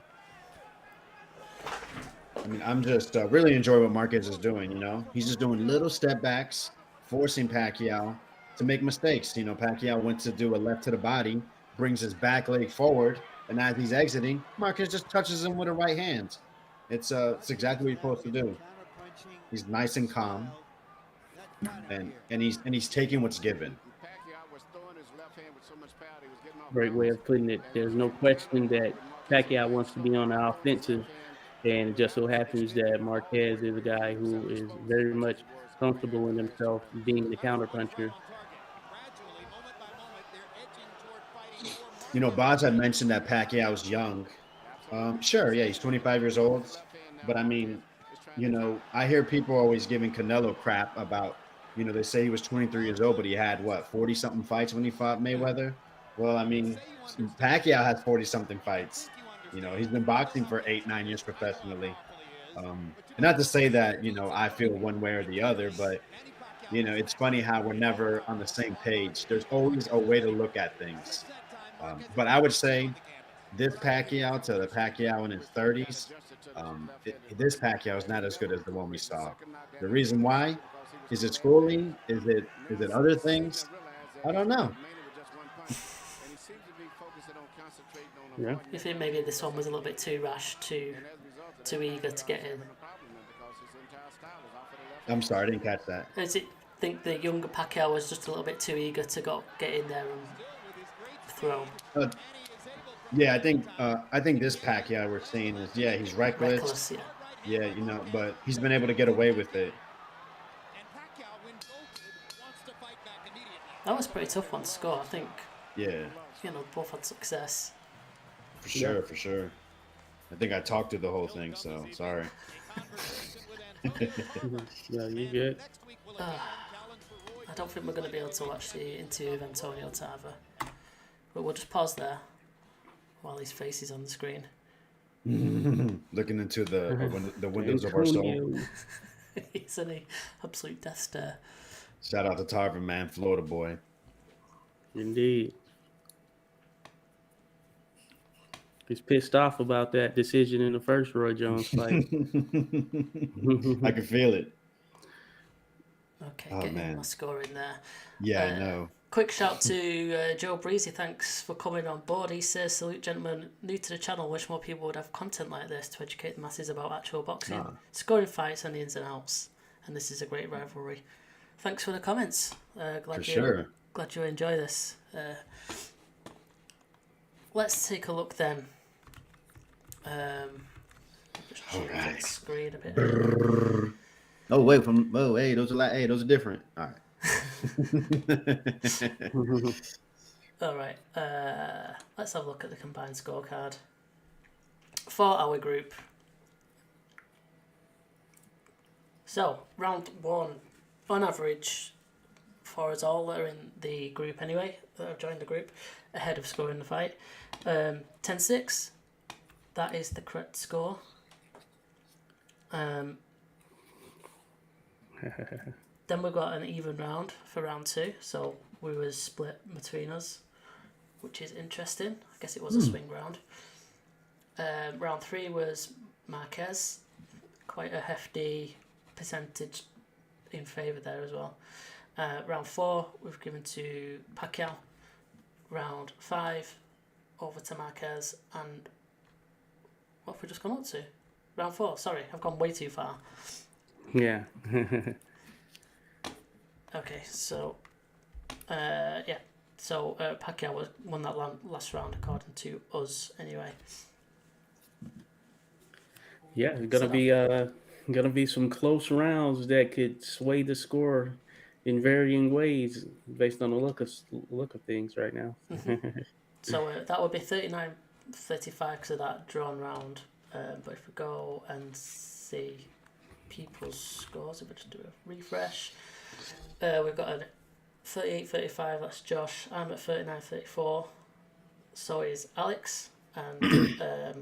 I mean, I'm just really enjoying what Marquez is doing. You know, he's just doing little step backs, forcing Pacquiao to make mistakes. You know, Pacquiao went to do a left to the body, brings his back leg forward, and as he's exiting, Marquez just touches him with a right hand. It's exactly what he's supposed to do. He's nice and calm, and he's taking what's given. Great way of putting it. There's no question that Pacquiao wants to be on the offensive, and it just so happens that Marquez is a guy who is very much comfortable in himself being the counterpuncher. You know, Boz had mentioned that Pacquiao's young. Sure, yeah, he's 25 years old. But I mean, you know, I hear people always giving Canelo crap about, you know, they say he was 23 years old, but he had, 40-something fights when he fought Mayweather? Well, I mean, Pacquiao has 40-something fights. You know, he's been boxing for 8-9 years professionally. And not to say that, you know, I feel one way or the other, but, you know, it's funny how we're never on the same page. There's always a way to look at things. But I would say this Pacquiao to the Pacquiao in his 30s, this Pacquiao is not as good as the one we saw. The reason why? Is it schooling? Is it other things? I don't know. Yeah. You think maybe this one was a little bit too rash, too eager to get in? I'm sorry, I didn't catch that. Does it think the younger Pacquiao was just a little bit too eager to get in there and throw? Yeah, I think this Pacquiao we're seeing is he's reckless. Reckless, yeah. Yeah, you know, but he's been able to get away with it. That was a pretty tough one to score, I think. Yeah. You know, both had success. For sure. I think I talked through the whole thing, so sorry. Yeah, you good. I don't think we're going to be able to watch the interview of Antonio Tarver. But we'll just pause there while his face is on the screen. Looking into the windows of our soul. Isn't he? Absolute death stare. Shout out to Tarver, man. Florida boy. Indeed. He's pissed off about that decision in the first Roy Jones fight. I can feel it. Okay, getting my score in there. Yeah, I know. Quick shout to Joe Breezy. Thanks for coming on board. He says, salute gentlemen, new to the channel, wish more people would have content like this to educate the masses about actual boxing, scoring fights and the ins and outs. And this is a great rivalry. Thanks for the comments. Glad you enjoy this. Let's take a look then. All right. Screen a bit. Those are different. All right. All right. Let's have a look at the combined scorecard. for our group. So, round 1, on average, for us all that are in the group anyway, that have joined the group, ahead of scoring the fight, 10-6, that is the correct score. Then we've got an even round for round 2, so we were split between us, which is interesting. I guess it was a swing round. Round 3 was Marquez, quite a hefty percentage in favour there as well. Round 4 we've given to Pacquiao. Round 5 over to Marquez, and what have we just gone up to? Round 4, sorry, I've gone way too far. Yeah. Okay, so so Pacquiao won that last round according to us anyway. Yeah, it's gonna be some close rounds that could sway the score in varying ways based on the look of things right now. So that would be 39-35 because of that drawn round. But if we go and see people's scores, if we just do a refresh, we've got a 38-35, that's Josh. I'm at 39-34. So is Alex. And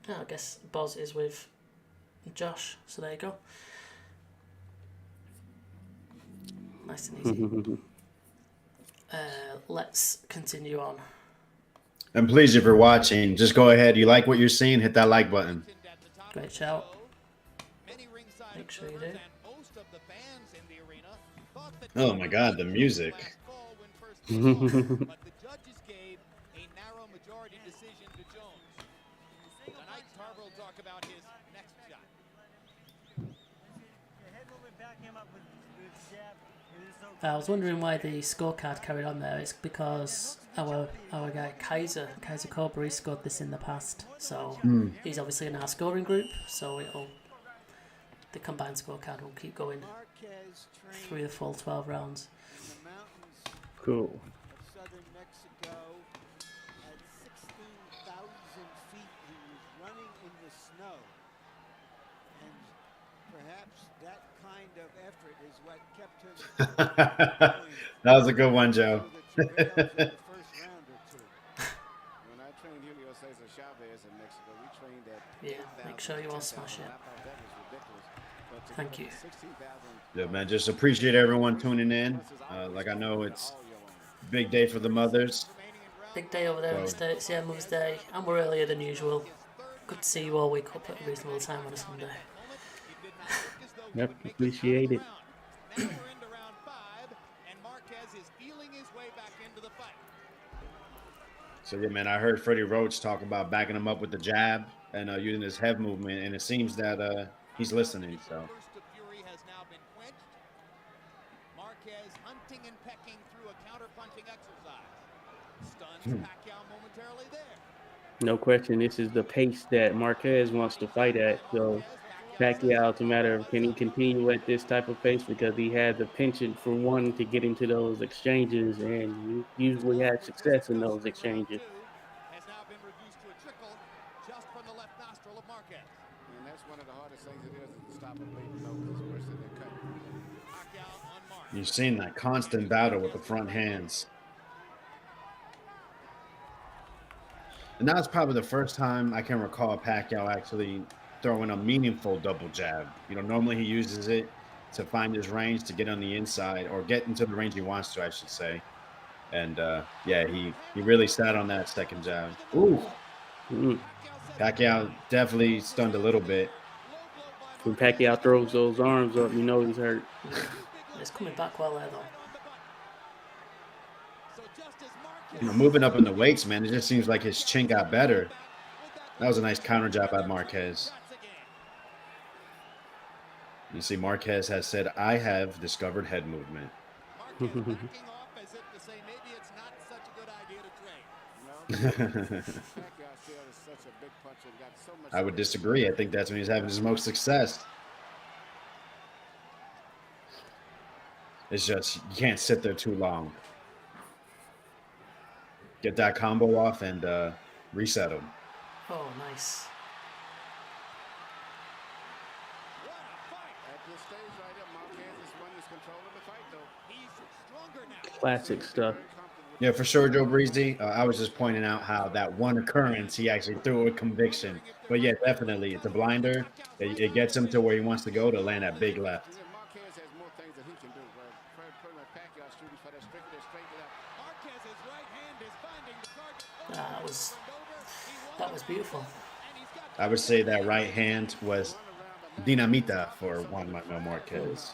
I guess Boz is with Josh. So there you go. Nice and easy. Let's continue on. And please, if you're watching, just go ahead. You like what you're seeing, hit that like button. Great shout. Make sure you do. Oh my God, the music. But the judges gave a narrow majority decision to Jones. Tonight, Tarver will talk about his next shot. I was wondering why the scorecard carried on there. It's because our guy Kaiser Cobra, he scored this in the past, so he's obviously in our scoring group. So the combined scorecard will keep going through the full 12 rounds. Cool. Of southern Mexico, at 16,000 feet, he was running in the snow. And perhaps that kind of effort is what kept him That was a good one, Joe. in the first round or two. When I trained Julio Cesar Chavez in Mexico, we trained at Yeah, make sure you all smash it. I thought that was ridiculous. But to Thank go you. from 16,000 Yeah, man, just appreciate everyone tuning in. Like I know it's a big day for the mothers. Big day over there in the States, yeah, Mother's Day, and we're earlier than usual. Good to see you all wake up at a reasonable time on a Sunday. Yep, appreciate it. Now we're into round 5, and Marquez is feeling his way back into the fight. So yeah, man, I heard Freddie Roach talk about backing him up with the jab and using his head movement, and it seems that he's listening. So. Burst of fury has now been quenched. Marquez hunting and pecking through a counter-punching exercise. Stuns Pacquiao momentarily there. No question, this is the pace that Marquez wants to fight at. So Pacquiao, it's a matter of can he continue at this type of pace, because he had the penchant for wanting to get into those exchanges, and he usually had success in those exchanges. Has now been reduced to a trickle just from the left nostril of Marquez. And that's one of the hardest things it is to stop a bleeding nose. It's worse than they're cutting. Pacquiao unmarked. You've seen that constant battle with the front hands. And that's probably the first time I can recall Pacquiao actually throwing a meaningful double jab. You know, normally he uses it to find his range to get on the inside, or get into the range he wants to, I should say. And yeah, he really sat on that second jab. Ooh. Pacquiao definitely stunned a little bit. When Pacquiao throws those arms up, you know he's hurt. It's coming back well there, though. You know, moving up in the weights, man, it just seems like his chin got better. That was a nice counter jab by Marquez. You see, Marquez has said, I have discovered head movement. I would disagree. I think that's when he's having his most success. It's just, you can't sit there too long. Get that combo off and reset him. Oh, nice. What a fight! At this stage right here, Marquez is one is controlling the fight, though. He's stronger now. Classic stuff. Very comfortable with Yeah, the for sure, Joe Breezy. I was just pointing out how that one occurrence he actually threw with conviction. But yeah, definitely, it's a blinder. It gets him to where he wants to go to land that big left. And then Marquez has more things that he can do. Where pretty much Pacquiao shooting for that straight left. Marquez's right hand is finding the target. That was beautiful. I would say that right hand was dinamita for Juan Manuel Marquez.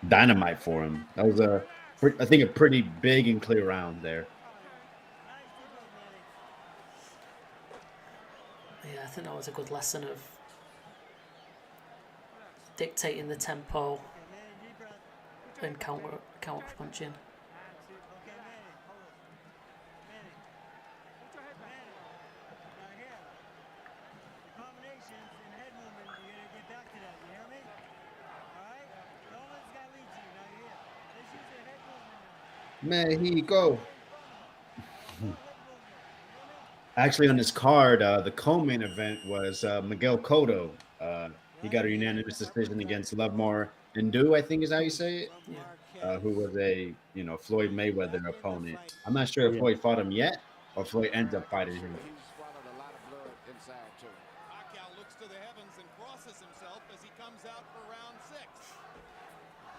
Dynamite for him. That was I think a pretty big and clear round there. Yeah, I think that was a good lesson of dictating the tempo and counter punching. Mexico. Actually, on this card, the co-main event was Miguel Cotto. He got a unanimous decision against Lovemore Ndu, I think is how you say it. Yeah. Who was a Floyd Mayweather opponent. I'm not sure if Floyd fought him yet or Floyd ends up fighting him. He swallowed a lot of blood inside, too. Pacquiao looks to the heavens and crosses himself as he comes out for round 6.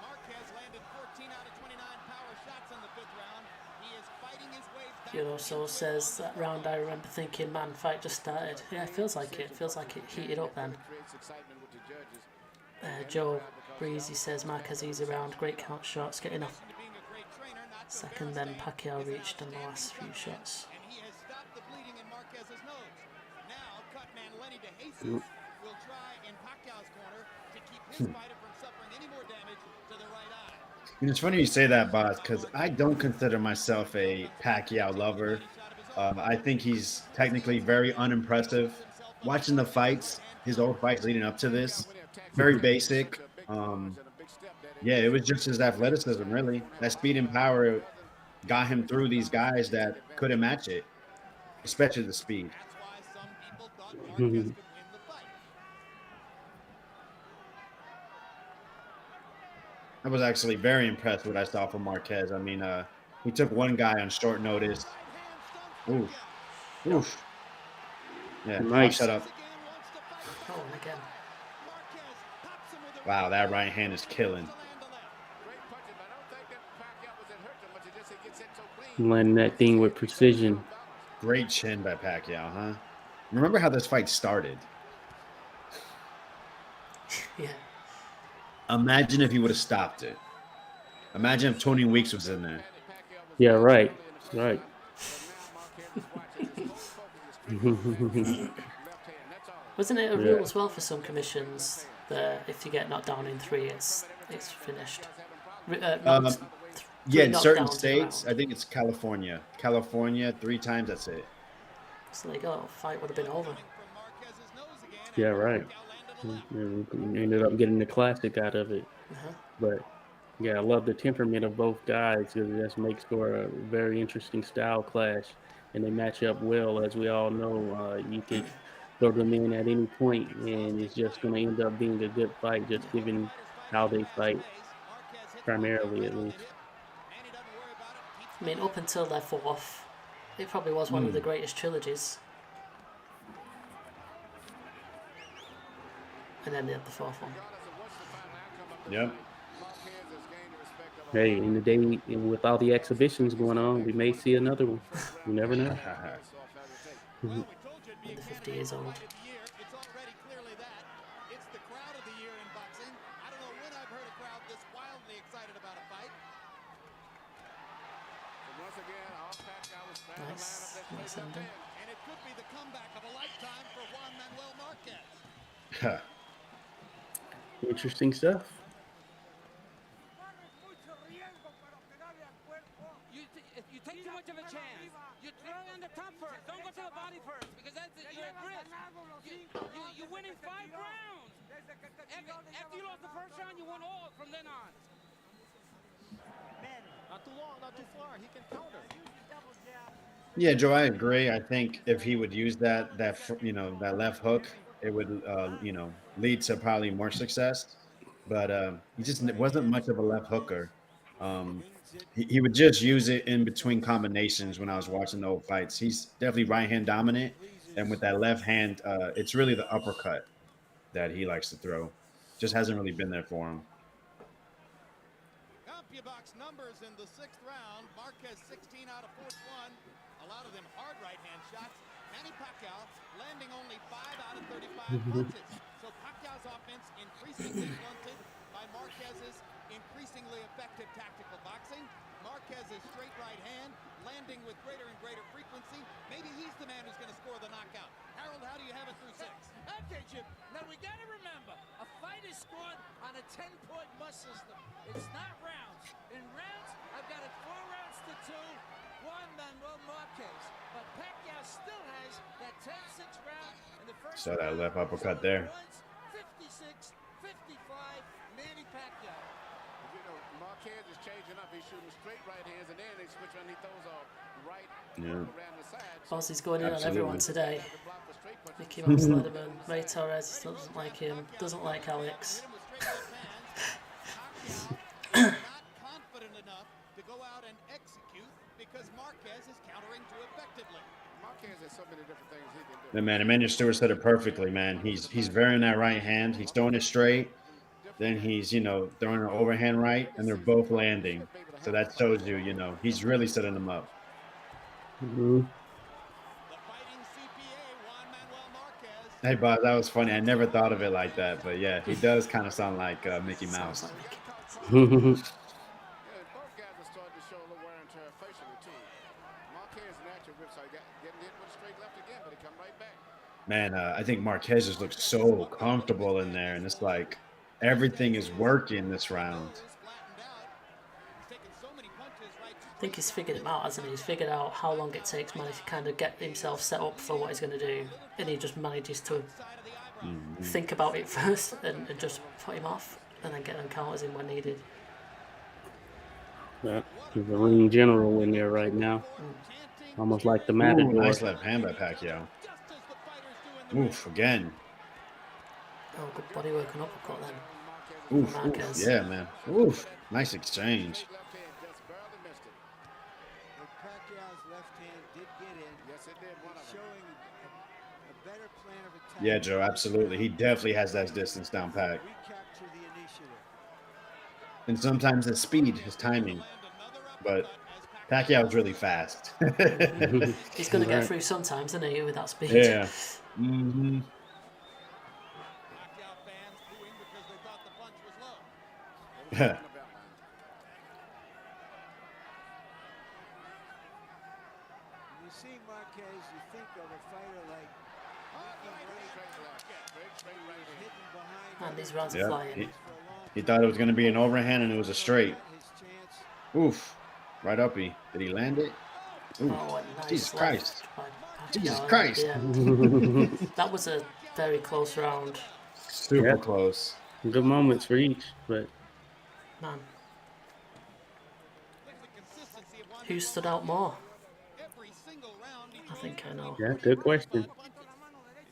Marquez landed 14 out of 29 power shots in the 5th round. He is fighting his way back. He also says that round I remember thinking, man, fight just started. Yeah, it feels like it. It feels like it heated up then. Joe Breezy says Marquez easy round, great count shots, getting off second, then Pacquiao reached in the last few shots. And he has stopped the bleeding in Marquez's nose. Now, cutman Lenny DeJesus will try in Pacquiao's corner to keep his fighter from suffering any more damage to the right eye. It's funny you say that, Boz, because I don't consider myself a Pacquiao lover. I think he's technically very unimpressive. Watching the fights, his old fights leading up to this, very basic. Yeah, it was just his athleticism, really. That speed and power got him through these guys that couldn't match it, especially the speed. That's why some people thought Marquez could win the fight. I was actually very impressed with what I saw from Marquez. I mean, he took one guy on short notice. Oof. Oof. Yeah, Nice. shut up. Oh, and again. Wow, that right hand is killing. Landing that thing with precision. Great chin by Pacquiao, huh? Remember how this fight started? Yeah. Imagine if he would have stopped it. Imagine if Tony Weeks was in there. Yeah, right. Right. Wasn't it a rule as well for some commissions that if you get knocked down in 3, it's finished? Yeah, in certain states, I think it's California. California, 3 times, that's it. So like, oh, fight would have been over. Yeah, right. We ended up getting the classic out of it. But yeah, I love the temperament of both guys because it just makes for a very interesting style clash, and they match up well. As we all know, you can throw them in at any point, and it's just going to end up being a good fight, just given how they fight, primarily at least. I mean, up until their 4th, it probably was one of the greatest trilogies. And then they had the 4th one. Yep. Hey, in the day, with all the exhibitions going on, we may see another one. You never know. When they're 50 years old. It's already clearly that. It's the crowd of the year in boxing. I don't know when I've heard a crowd this wildly excited about a fight. Once again, all Pacquiao was trying to line up Nice. that Nice straight left ending. hand. And it could be the comeback of a lifetime for Juan Manuel Marquez. Interesting stuff. You take too much of a chance. You're throwing on the top first. Don't go to the body first because that's you're at risk. You win in 5 rounds. After you lost the first round, you won all from then on. Not too long, not too far. He can counter. Yeah, Joe, I agree. I think if he would use that left hook, it would lead to probably more success. But he just wasn't much of a left hooker. Um, he would just use it in between combinations when I was watching the old fights. He's definitely right hand dominant, and with that left hand, it's really the uppercut that he likes to throw. Just hasn't really been there for him. CompuBox numbers in the 6th round. Marquez 16 out of 41. A lot of them hard right-hand shots. Manny Pacquiao landing only 5 out of 35 punches. So Pacquiao's offense increasingly blunted by Marquez's increasingly effective tactical boxing. Marquez's straight right hand landing with greater and greater frequency. Maybe he's the man who's going to score the knockout. Harold, how do you have it through 6? Okay, Jim. Now we got to remember, a fight is scored on a 10-point must system. It's not rounds. In rounds, I've got it 4 rounds to 2. Juan Manuel Marquez. But Pacquiao still has that 10-6 round in the first. Saw that left uppercut there. 56-55, Manny Pacquiao. You know, Marquez is changing up. He's shooting straight right hands, and then they switch and he throws a right around the side. Ozzy's going in on everyone today. Mickey So Mouse, Lederman, Ray Torres doesn't like him, doesn't like Alex. Not confident enough to go out and execute because Marquez is countering too effectively. Marquez has so many different things he can do. The man, Emmanuel Stewart said it perfectly, man. He's varying that right hand. He's throwing it straight. Then he's, throwing an overhand right, and they're both landing. So that shows you, he's really setting them up. Mm-hmm. The fighting CPA, Juan Manuel Marquez. Hey, Bob, that was funny. I never thought of it like that. But, yeah, he does kind of sound like Mickey Mouse. Sounds like Mickey. Yeah, both guys are starting to show a little wear and tear facially, too. Marquez natural whipside, getting hit with a straight left again, but he come right back. Man, I think Marquez just looks so comfortable in there. And it's like everything is working this round. I think he's figured it out, hasn't he? He's figured out how long it takes Manny to kind of get himself set up for what he's going to do. And he just manages to think about it first and just put him off and then get them counters in when needed. Yeah, there's a ring general in there right now. Almost like the Matador. Ooh, nice left hand by Pacquiao. Oof, again. Oh, good body work and uppercut then. Oof, Marquez. yeah, man. Oof, nice exchange. Left hand just barely missed it. But Pacquiao's left hand did get in. Yes, it did. One of them. Showing a better plan of attack. Yeah, Joe, absolutely. He definitely has that distance down pat. Recapture the initiative. And sometimes his speed, his timing. But Pacquiao's really fast. He's going to get through sometimes, isn't he, with that speed? Yeah. Mm-hmm. Pacquiao fans booing because they thought the punch was low. When you see Marquez, you think of a fighter like hidden behind. And these rounds are Yeah. flying. He thought it was going to be an overhand, and it was a straight. His chance. Oof. Right uppy. Did he land it? Oof. Oh, a nice Jesus left Christ. by Pacquiao Jesus at Christ. the end. That was a very close round, Super Yeah. close. Good moments for each, but man. Who stood out more? Every single round he I think I know. yeah, good question.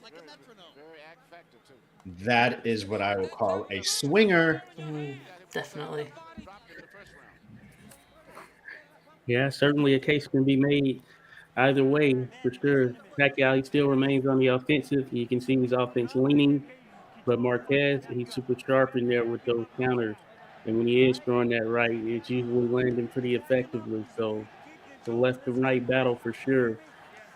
like a metronome. Very act factor, too. That is what I will call a swinger. Definitely. Dropped in the first round. Yeah, certainly a case can be made either way for sure. Pacquiao, he still remains on the offensive. You can see his offense leaning, but Marquez, he's super sharp in there with those counters. And when he is throwing that right, it's usually landing pretty effectively. So the left to right battle for sure.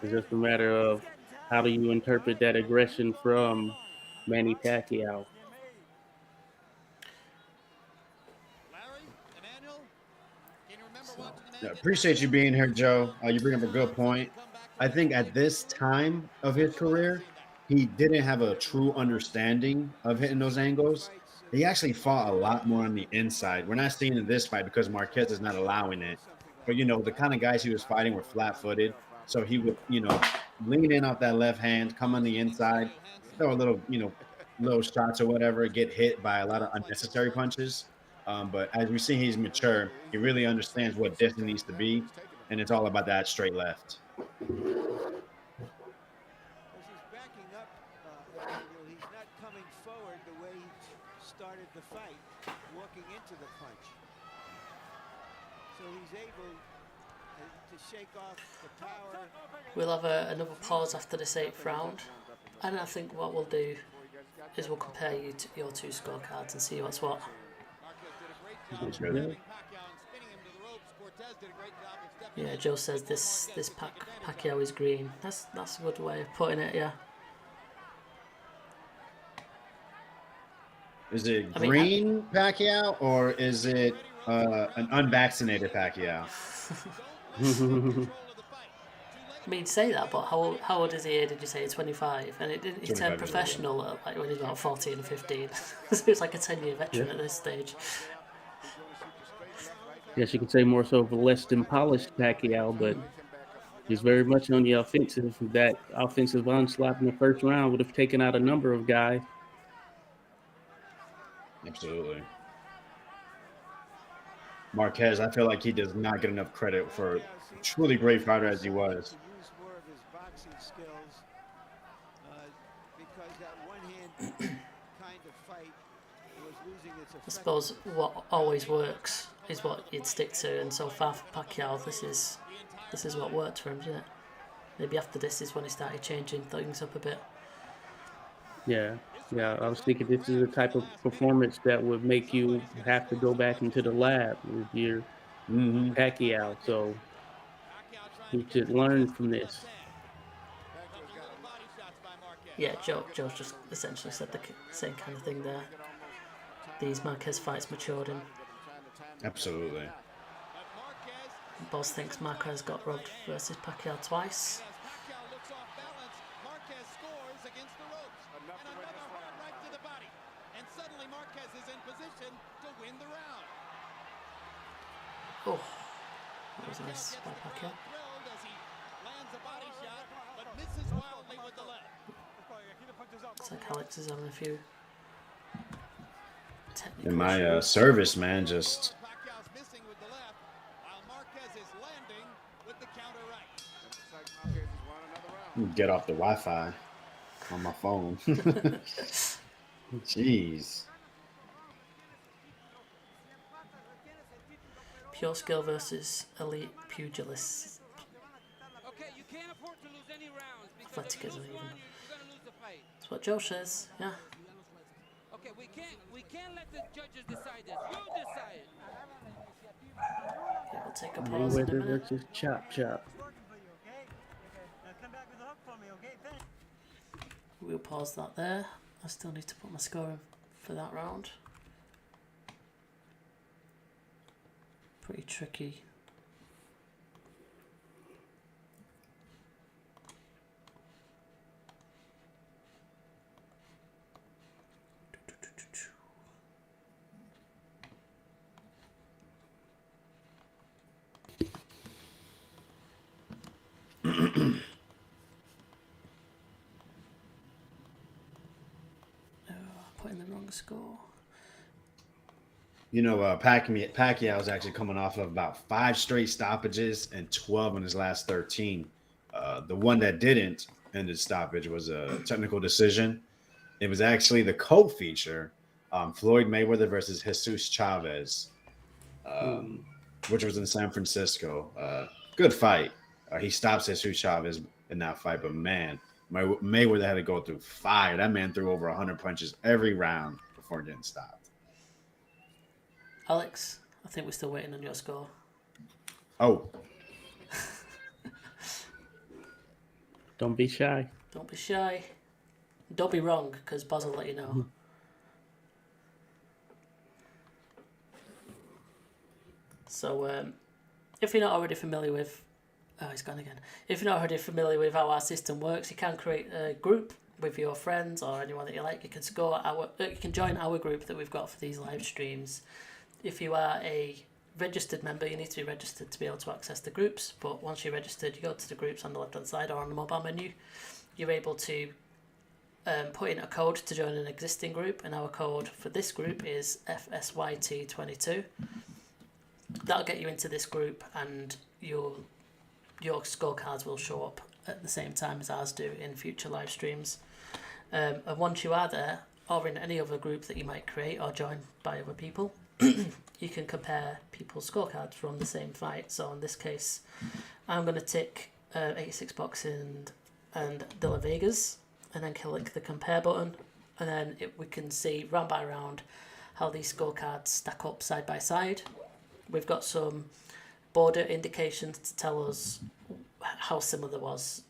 It's just a matter of how do you interpret that aggression from Manny Pacquiao. Larry, Emmanuel, can you remember watching a man Yeah, get appreciate you being here, Joe. You bring up a good point. I think at this time of his career, he didn't have a true understanding of hitting those angles. He actually fought a lot more on the inside. We're not seeing in this fight because Marquez is not allowing it. But, the kind of guys he was fighting were flat-footed. So he would, lean in off that left hand, come on the inside, throw a little, little shots or whatever, get hit by a lot of unnecessary punches. But as we see, he's mature. He really understands what distance needs to be, and it's all about that straight left. As he's backing up, Emmanuel, he's not coming forward the way he started the fight, walking into the punch. So he's able to shake off the power. We'll have another pause after this 8th round, and I think what we'll do is we'll compare your two scorecards and see what's what. Yeah, Joe says this Pacquiao is green. That's a good way of putting it. Yeah. Is it green Pacquiao or is it an unvaccinated Pacquiao? I mean, say that, but how old is he? Did you say 25? And he turned professional like when he was about 14 or 15. So he was like a 10-year veteran at this stage. Yes, you could say more so of a less than polished Pacquiao, but he's very much on the offensive. That offensive onslaught in the first round would have taken out a number of guys. Absolutely. Marquez, I feel like he does not get enough credit for a truly great fighter as he was. To use more of his boxing skills because that one-hand kind of fight was losing its effect. I suppose what always works is what you'd stick to, and so far for Pacquiao, this is what worked for him, didn't it? Maybe after this is when he started changing things up a bit. Yeah, I was thinking this is the type of performance that would make you have to go back into the lab with your Pacquiao. So he should learn from this. Yeah, Joe's just essentially said the same kind of thing there. These Marquez fights matured him. Absolutely. Boz thinks Marquez got robbed versus Pacquiao twice. Oh, that was nice by Pacquiao. Looks like Alex is having a few technical And my issues. service, man, just get off the Wi-Fi on my phone. Jeez. Pure skill versus elite pugilist. Okay, you can't afford to lose any rounds because Athleticism even. you're gonna lose the fight. That's what Joe says, yeah. Okay, we can't let the judges decide this. You decide. Yeah, we'll take a pause in a Mayweather minute. versus Chop Chop. We'll pause that there. I still need to put my score in for that round. Pretty tricky. Put in the wrong score. You know, Pacquiao is actually coming off of about 5 straight stoppages and 12 in his last 13. The one that didn't end the stoppage was a technical decision. It was actually the co-feature, Floyd Mayweather versus Jesus Chavez, which was in San Francisco. Good fight. He stops Jesus Chavez in that fight, but man, Mayweather had to go through fire. That man threw over 100 punches every round before getting stopped. Alex, I think we're still waiting on your score. Oh, Don't be shy. Don't be shy. Don't be wrong, because Boz will let you know. So, if you're not already familiar with... Oh, he's gone again. If you're not already familiar with how our system works, you can create a group with your friends or anyone that you like. You can join our group that we've got for these live streams. If you are a registered member, you need to be registered to be able to access the groups. But once you're registered, you go to the groups on the left-hand side or on the mobile menu. You're able to put in a code to join an existing group, and our code for this group is FSYT22. That'll get you into this group, and you'll your scorecards will show up at the same time as ours do in future live streams. And once you are there, or in any other group that you might create or join by other people, you can compare people's scorecards from the same fight. So in this case, I'm going to tick 86 Boxing and De La Vega's, and then click the compare button, and then we can see round by round how these scorecards stack up side by side. We've got some border indications to tell us how similar there was.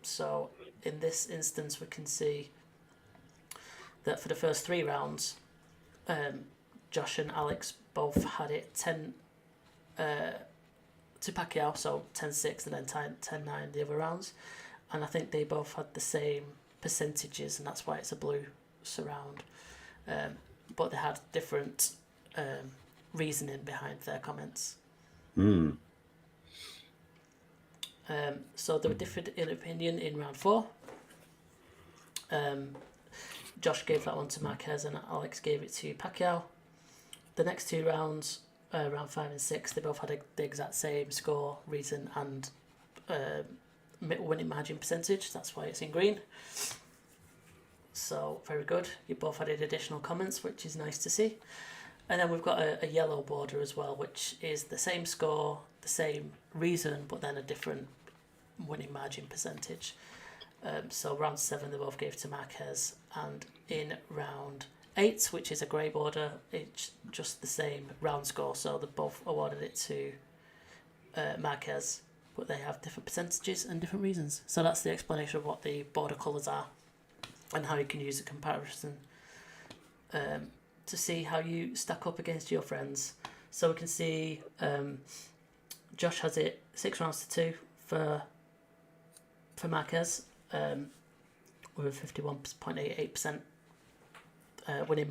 So in this instance, we can see that for the first 3 rounds, Josh and Alex both had it 10 to Pacquiao, so 10-6 and then 10-9 the other rounds. And I think they both had the same percentages, and that's why it's a blue surround. But they had different reasoning behind their comments. So they were different in opinion in round 4. Josh gave that one to Marquez and Alex gave it to Pacquiao. The next 2 rounds, round 5 and 6, they both had the exact same score, reason, and winning margin percentage. That's why it's in green. So very good. You both added additional comments, which is nice to see. And then we've got a yellow border as well, which is the same score, the same reason, but then a different winning margin percentage. So round 7 they both gave to Marquez, and in round 8, which is a grey border, it's just the same round score, so they both awarded it to Marquez, but they have different percentages and different reasons. So that's the explanation of what the border colours are and how you can use a comparison to see how you stack up against your friends. So we can see Josh has it 6 rounds to 2 for Marquez, with a 51.88% winning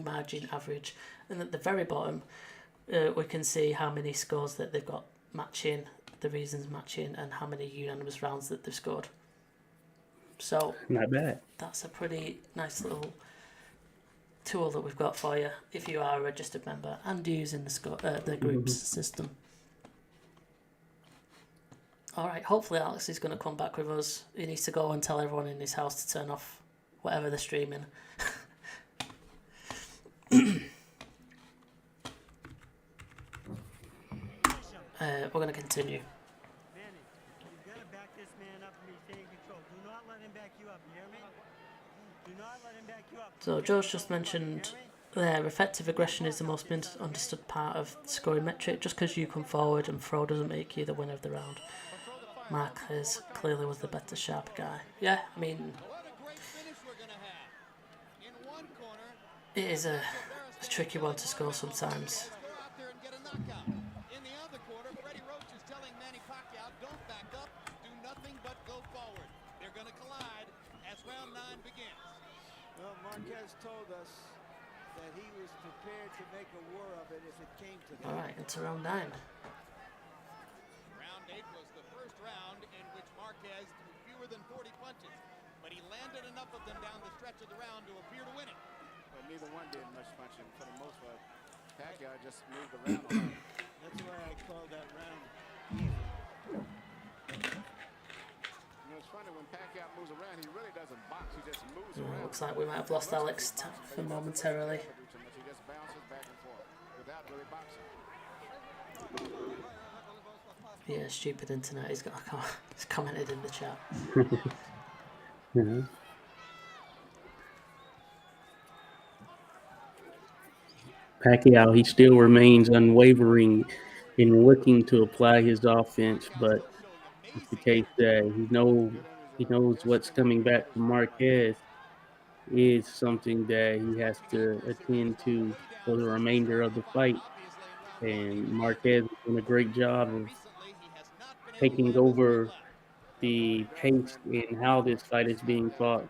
margin average, and at the very bottom we can see how many scores that they've got matching, the reasons matching, and how many unanimous rounds that they've scored. So not bad. That's a pretty nice little tool that we've got for you if you are a registered member and using the groups system. Alright, hopefully Alex is going to come back with us. He needs to go and tell everyone in his house to turn off whatever they're streaming. We're going to continue. Manny, you've got to back this man up and be staying in control. Do not let him back you up, you hear me? Do not let him back you up. So Joe's just mentioned there, effective aggression is the most misunderstood part of the scoring metric. Just because you come forward and throw doesn't make you the winner of the round. Marquez clearly was the better, sharper guy. Yeah, I mean, it is a tricky one to score sometimes. In the other quarter, Freddie Roach is telling Manny Pacquiao, don't back up, do nothing but go forward. They're going to collide as round 9 begins. Well, Marquez told us that he was prepared to make a war of it if it came to that. Alright, into round 9. Round 8 was the first round in which Marquez threw fewer than 40 punches, but he landed enough of them down the stretch of the round to appear to win it. But neither one did much punching. For the most part, Pacquiao just moved around a lot. That's why I call that round easy. You know, it's funny when Pacquiao moves around, he really doesn't box. He just moves around. Looks like we might have lost Alex for momentarily. He just bounces back and forth without really boxing. Yeah, stupid internet. He's commented in the chat. Pacquiao, he still remains unwavering in looking to apply his offense, but it's the case that he knows what's coming back from Marquez is something that he has to attend to for the remainder of the fight. And Marquez has done a great job of taking over the pace in how this fight is being fought.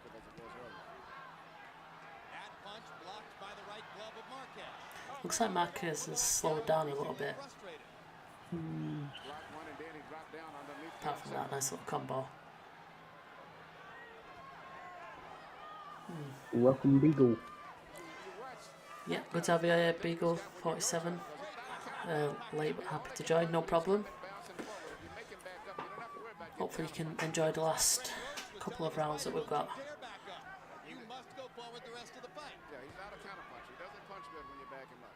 Looks like Marquez has slowed down a little bit. Apart from that nice little combo. Welcome, Beagle. Yeah, good to have you here, Beagle 47. Late but happy to join, no problem. hopefully you can enjoy the last couple of rounds that we've got. You must go forward the rest of the fight. Yeah, he's not a counterpuncher. He doesn't punch good when you back him up.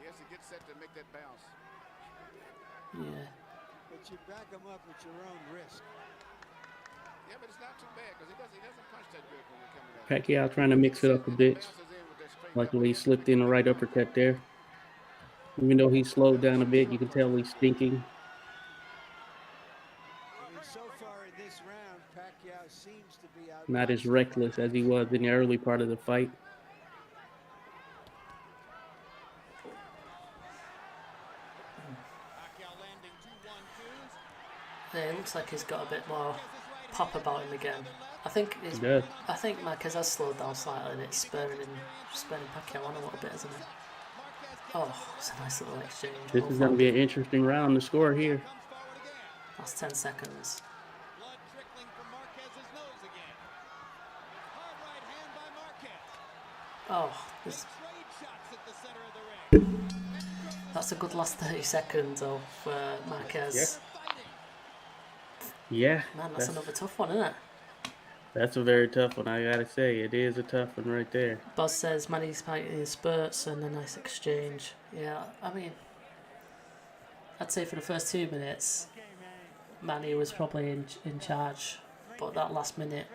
He has to get set to make that bounce. Yeah. But you back him up at your own risk. Yeah, but it's not too bad because he doesn't punch that good when you're coming at him. Pacquiao trying to mix it up a bit. Bounces in with that straight Luckily, he left. slipped in the right uppercut there. Even though he slowed down a bit, you can tell he's thinking. I mean, so far in this round, Pacquiao seems to be out. Not as reckless as he was in the early part of the fight. Pacquiao landing 2-1-2s. Yeah, it looks like he's got a bit more pop about him again. I think He does. I think Marquez has slowed down slightly and it's spurring Pacquiao on a little bit, isn't it? Oh, it's a nice little exchange. This is going to be an interesting round to score here. Last 10 seconds. Blood trickling from Marquez's nose again. Hard right hand by Marquez. Oh, this, Trade shots at the center of the ring. that's a good last 30 seconds of Marquez. Yeah, Man, that's another tough one, isn't it? that's a very tough one. I got to say, it is a tough one right there. Buzz says Manny's fighting in spurts and a nice exchange. Yeah, I mean, I'd say for the first 2 minutes, Manny was probably in charge, but that last minute,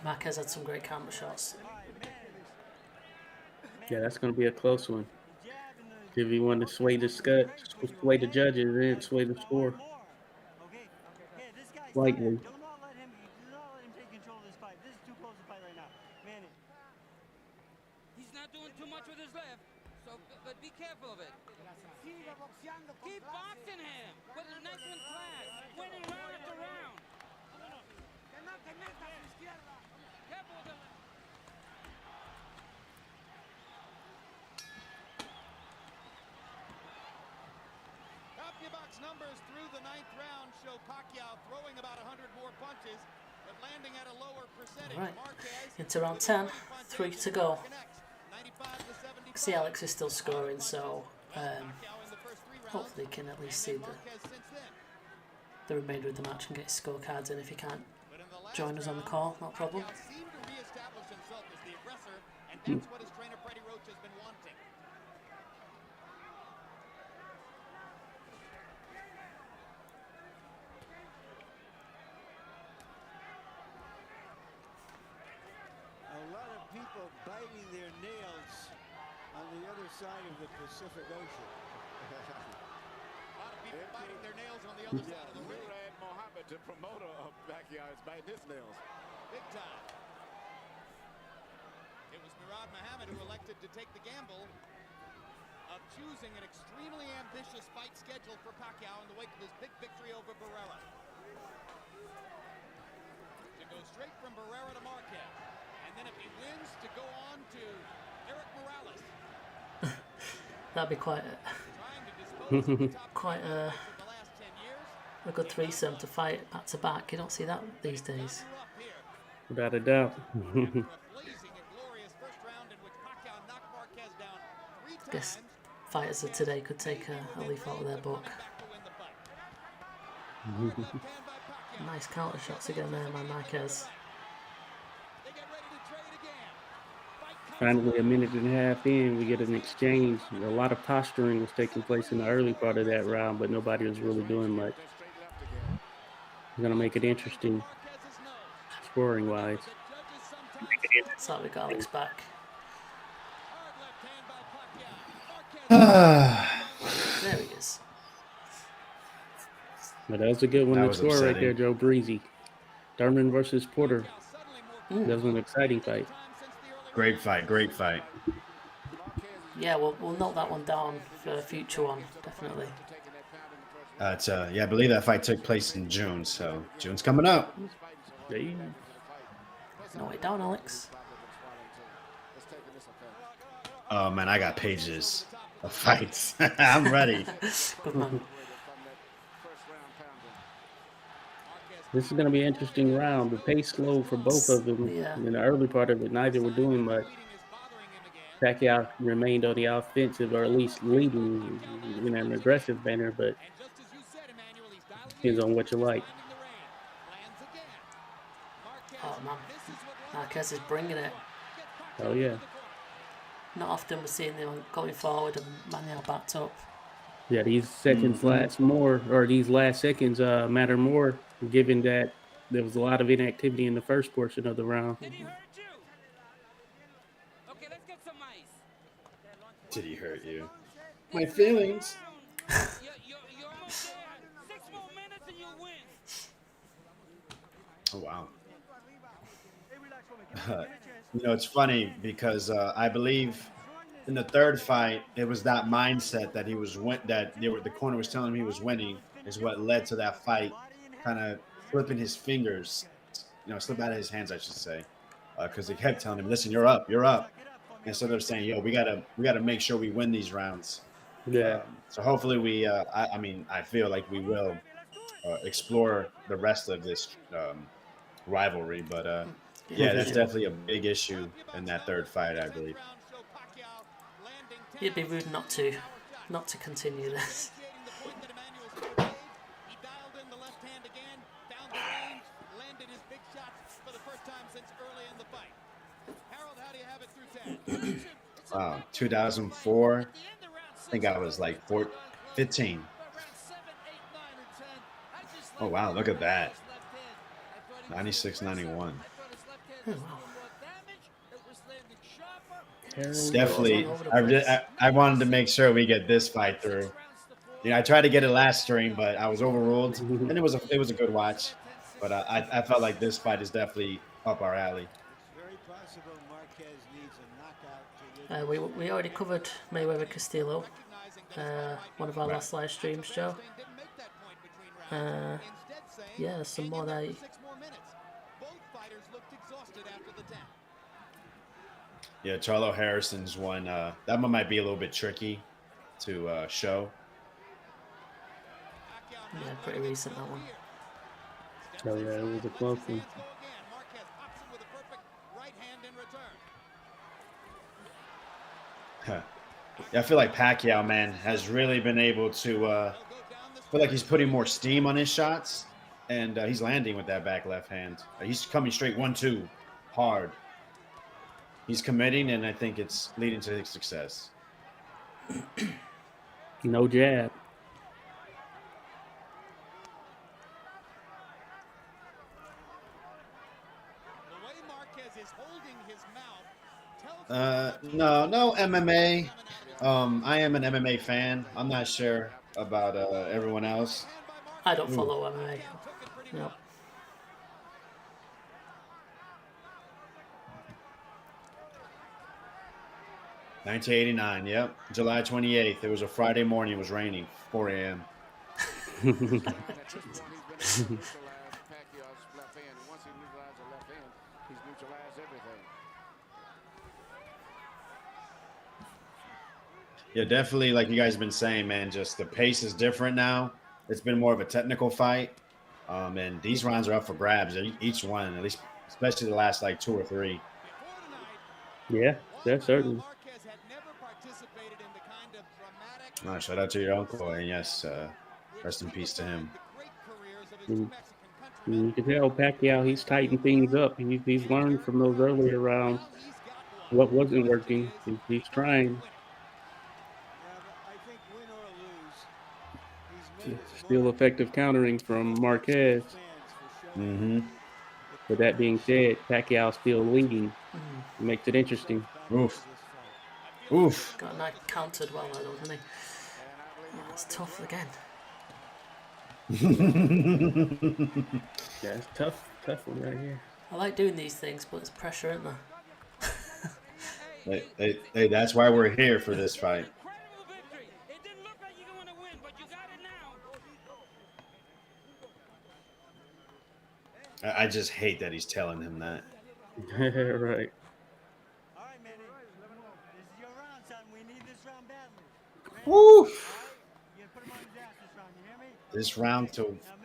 Marquez had some great counter shots. Yeah, that's going to be a close one. If you want to sway the judges, then sway the score slightly. Do not let him take control of this fight. This is too close to fight right now. Manny. He's not doing too much with his left, so but be careful of it. Keep boxing him with a nice and flat, winning round after round. Careful with the CompuBox numbers through the 9th round show Pacquiao throwing about 100 more punches, but landing at a lower percentage. Right, Marquez into round 10, 3 to go. See, Alex is still scoring, so hopefully he can at least see the remainder of the match and get his scorecards in. If he can't join us on the call, no problem. Seemed to reestablish himself as the aggressor, and that's what his trainer Freddie Roach has been wanting. A lot of people biting their nails on the other side of the Pacific Ocean. A lot of people biting their nails on the other side of the ring. Murad Mohammed, the promoter of Pacquiao, is biting his nails. Big time. It was Murad Mohammed who elected to take the gamble of choosing an extremely ambitious fight schedule for Pacquiao in the wake of his big victory over Barrera. To go straight from Barrera to Marquez. And then if he wins, to go on to Eric Morales. That'd be quite Trying to dispose of the top quite for the last 10 years. a good threesome to fight back to back. You don't see that these days. Grew up here. Without a doubt. After a blazing and glorious first round in which Pacquiao knocked Marquez down 3 times. Guess fighters of today could take a leaf out of their book. Back to win the fight. Hard left hand by Pacquiao. Nice counter shots again there by Marquez. They get ready to trade again. Fight comes Finally, a minute and a half in, we get an exchange. A lot of posturing was taking place in the early part of that round, but nobody was really doing much. That straight left again. It's going to make it interesting Marquez's nose. scoring-wise. The judges sometimes So we got Alex back. hard left hand by Pacquiao. Marquez There he is. But that was a good one That to was score right upsetting. there, Joe Breezy. Thurman versus Porter. suddenly more That was an exciting fight. time since the early Great fight, great fight. Yeah, we'll note that one down for a future one, definitely. It's yeah, I believe that fight took place in June, so June's coming up. Hey. Note it down, Alex. Oh man, I got pages of fights. I'm ready. Good man. This is going to be an interesting round. The pace slow for both of them. Yeah. In the early part of it, neither were doing much. is bothering him again. Pacquiao remained on the offensive, or at least leading in an aggressive manner, but And just as you said, Emmanuel, he's dialing Depends on what you like. Oh man, Marquez is bringing it. Oh yeah. Not often we're seeing them going forward and Manuel backed up. Yeah, these seconds last more, or these last seconds matter more, given that there was a lot of inactivity in the first portion of the round. Did he hurt you? Okay, let's get some ice. Did he hurt you? This My is the feelings. round. You're almost there. 6 more minutes and you win. Oh wow. You know, it's funny because I believe in the third fight, it was that mindset that he was the corner was telling him he was winning is what led to that fight, kind of flipping his fingers, slip out of his hands, I should say, because they kept telling him, "Listen, you're up, you're up," instead of saying, "Yo, we gotta make sure we win these rounds." Yeah. So hopefully I feel like we will explore the rest of this rivalry, but yeah, that's definitely a big issue in that third fight, I believe. It'd be rude not to continue this. He dialed in the left hand again, down the range, landed his big shots for the first time since early in the fight. Harold, how do you have it through 10? Wow, 2004. I think I was like 15. Oh wow, look at that. 96, 91. Definitely. I wanted to make sure we get this fight through. I tried to get it last stream, but I was overruled, and it was a good watch. But I felt like this fight is definitely up our alley. Very possible Marquez needs a knockout to We already covered Mayweather Castillo, one of our last live streams, Joe. Yeah, there's some more there. Yeah, Charlo Harrison's one. That one might be a little bit tricky to show. Yeah, pretty recent, that one. Oh yeah, it was a close one. Yeah, I feel like Pacquiao, man, has really been able to feel like he's putting more steam on his shots, and he's landing with that back left hand. He's coming straight 1-2 hard. He's committing, and I think it's leading to his success. No jab. No MMA. I am an MMA fan. I'm not sure about everyone else. I don't follow MMA. No. $1989, yep. July 28th. It was a Friday morning. It was raining. 4 a.m. Yeah, definitely. Like you guys have been saying, man, just the pace is different now. It's been more of a technical fight. And these rounds are up for grabs. Each one, at least, especially the last like 2 or 3. Yeah, that's certain. Shout out to your uncle, and yes, rest in peace to him. You can tell Pacquiao, he's tightened things up. He's learned from those earlier rounds what wasn't working. He's trying. Still effective countering from Marquez. But that being said, Pacquiao still leading. It makes it interesting. Oof. Got a nice countered well though, didn't he? Oh, that's tough again. Yeah, it's tough one right here. I like doing these things, but it's pressure, isn't there? Hey, that's why we're here for this fight. I just hate that he's telling him that. Right. All right, Manny. This is your round, son. We need this round badly. Woo! You gotta put him on his ass this round. You hear me?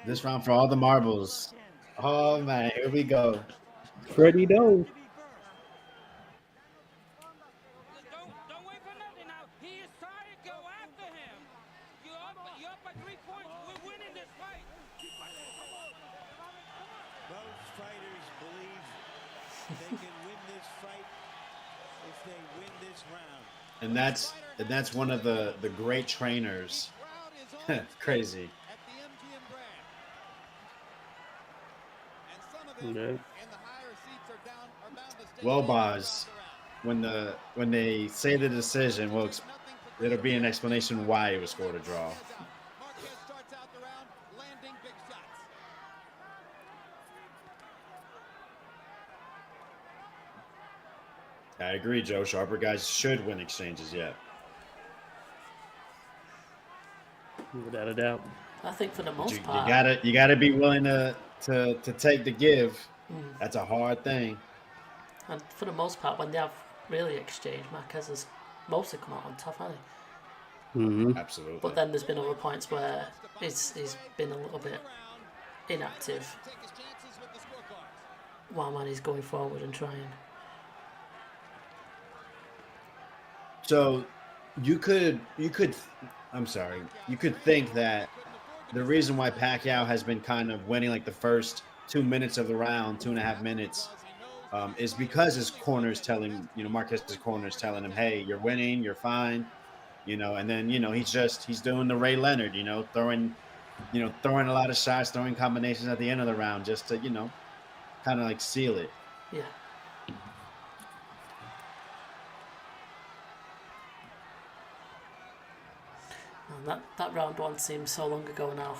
This round for all the marbles. Oh man, here we go. Freddie Doe. Don't wait for nothing now. He is trying to go after him. You're up by 3 points. We're winning this fight. They can win this fight if they win this round. And that's one of the great trainers. Crazy. At the MGM Grand. And some of them Okay. in the higher seats are bound to stay Well, seated Boz, throughout the round. when they say the decision, well, Nothing for it'll be an explanation why it was scored a draw. Marquez out. Marquez starts out the round landing big shots. I agree, Joe. Sharper guys should win exchanges yet. Without a doubt. I think for the most You part, gotta be willing to take the give. That's a hard thing. and for the most part, when they have really exchanged, Marquez has mostly come out on top, hasn't he? Mm-hmm. Absolutely. But then there's been other points where he's been a little bit inactive Take his chances with the scorecards. while Manny's going forward and trying. So you could I'm sorry. You could think that the reason why Pacquiao has been kind of winning like the first 2 minutes of the round, 2.5 minutes, is because his corner's telling, Marquez's corner's telling him, hey, you're winning, you're fine, and then, he's doing the Ray Leonard, throwing a lot of shots, throwing combinations at the end of the round just to, kind of like seal it. Yeah. And that round one seems so long ago now.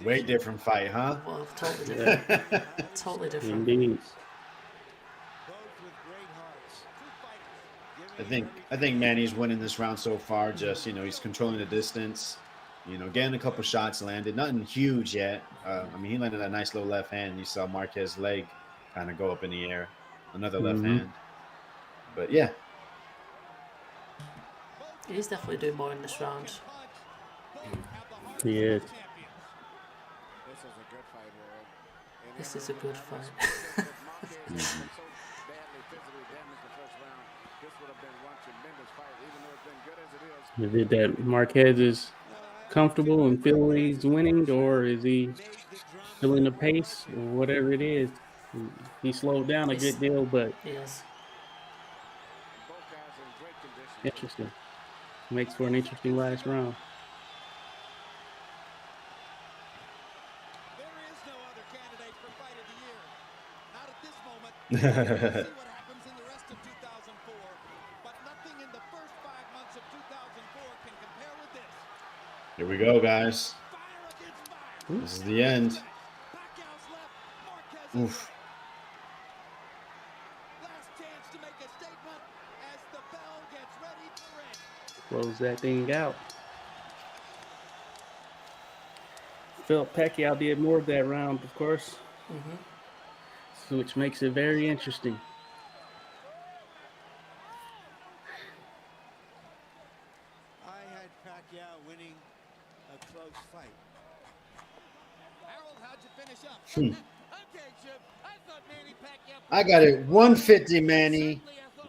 Way different fight, huh? Well, totally different. Totally different. Indeed. Both with great hearts. Two fighters. I think Manny's winning this round so far. Just he's controlling the distance. Getting a couple shots landed. Nothing huge yet. He landed a nice little left hand. You saw Marquez's leg kind of go up in the air. Another left hand. But yeah, He's definitely doing more in this round. He is. This is a good fight, World. This is a good fight. So badly physically damaged the first round. This would have been one tremendous fight, even though it's been good as it is. Is it that Marquez is comfortable and feel he's winning, or is he feeling the pace, or whatever it is? He slowed down a good deal, but Yes. Both guys are in great condition. interesting. Makes for an interesting last round. There is no other candidate for fight of the year. Not at this moment. We'll see what happens in the rest of 2004. But nothing in the first 5 months of 2004 can compare with this. here we go, guys. Fire against fire. This is the end. Pacquiao's left. Marquez Oof. last chance to make a statement as the bell gets ready to ring. Close that thing out. Felt Pacquiao did more of that round, of course, so which makes it very interesting. I had Pacquiao winning a close fight. Harold, how'd you finish up? Okay, Chip. I thought Manny Pacquiao. I got it. 150, Manny.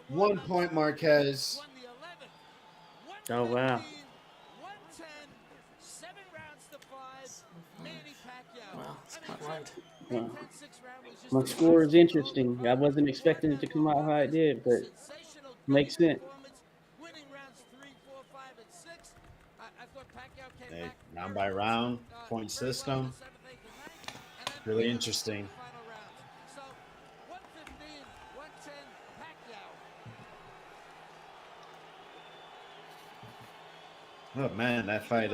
1 point, Marquez. Won the 11th. Oh, wow. 110, 7 rounds to 5. Manny Pacquiao. Wow, it's quite wide. Wow. 10-6 round was just My a score is massive interesting. I wasn't expecting it to come out how it did, but sensational makes sense. performance, winning rounds 3, 4, 5, and 6. I thought Pacquiao came Hey, back round very by round, well, point very well system. in the 7th, 8th, and 9th, and then Really in the interesting. final rounds. So 115, 110, Pacquiao. Oh man, that fight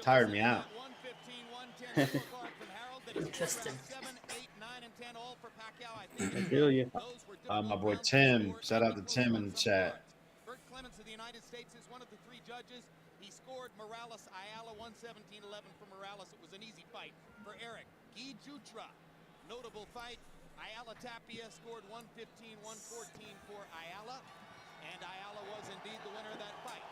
tired me out. 115, 110 scorecard from Harold. That is Interesting. 7, 8, 9, and 10 all for Pacquiao. I think I feel you. those were My difficult boy rounds to Tim, score. shout out to Tim in the chat. Bert Clements of the United States is one of the 3 judges. He scored Morales Ayala 117-11 for Morales. It was an easy fight for Eric. Guy Jutra, notable fight. Ayala Tapia scored 115-114 for Ayala, and Ayala was indeed the winner of that fight.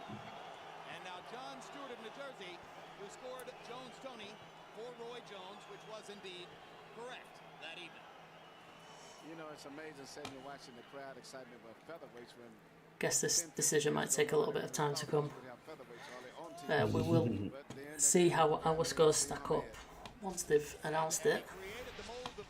And now John Stewart of New Jersey, who scored Jones-Tony for Roy Jones, which was indeed correct that evening. You know, it's amazing sitting and watching the crowd excitement about featherweights when Guess this decision might take a little bit of time to come. We will see how our scores stack up once they've announced it. Created the mold of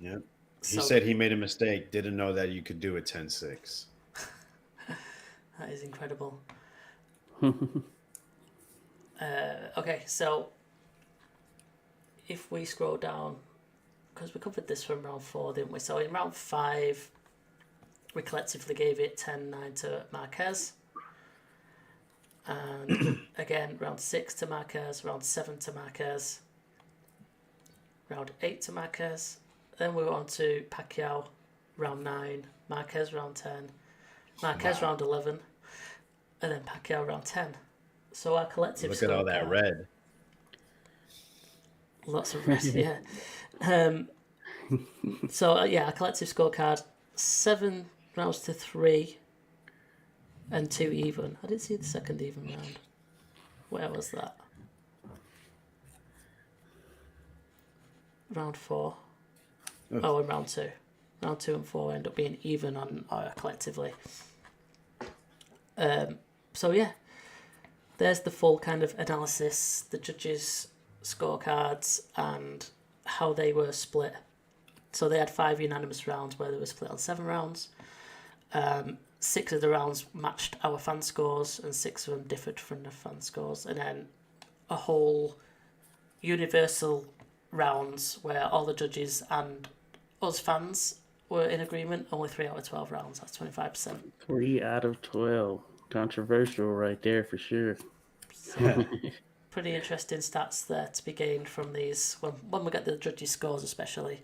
Yep. He So said he made a mistake. Didn't know that you could do a 10-6. that is incredible. Okay, so if we scroll down, because we covered this from round 4, didn't we? So in round 5, we collectively gave it 10-9 to Marquez. And again, round 6 to Marquez, round 7 to Marquez, round 8 to Marquez. Then we were on to Pacquiao, round 9, Marquez, round 10, Marquez, round 11, and then Pacquiao, round 10. So our collective Look at all that scorecard- red. Lots of red, yeah. So, our collective scorecard, 7 rounds to 3 and 2 even. I didn't see the second even round. Where was that? Round 4. Oh, and round 2. Round 2 and 4 end up being even on collectively. So, yeah. There's the full kind of analysis, the judges' scorecards, and how they were split. So they had 5 unanimous rounds where they were split on 7 rounds. 6 of the rounds matched our fan scores, and 6 of them differed from the fan scores. And then a whole universal rounds where all the judges and us fans were in agreement. Only 3 out of 12 rounds. That's 25%. 3 out of 12. Controversial right there for sure. So, pretty interesting stats there to be gained from these when we get the judges' scores, especially,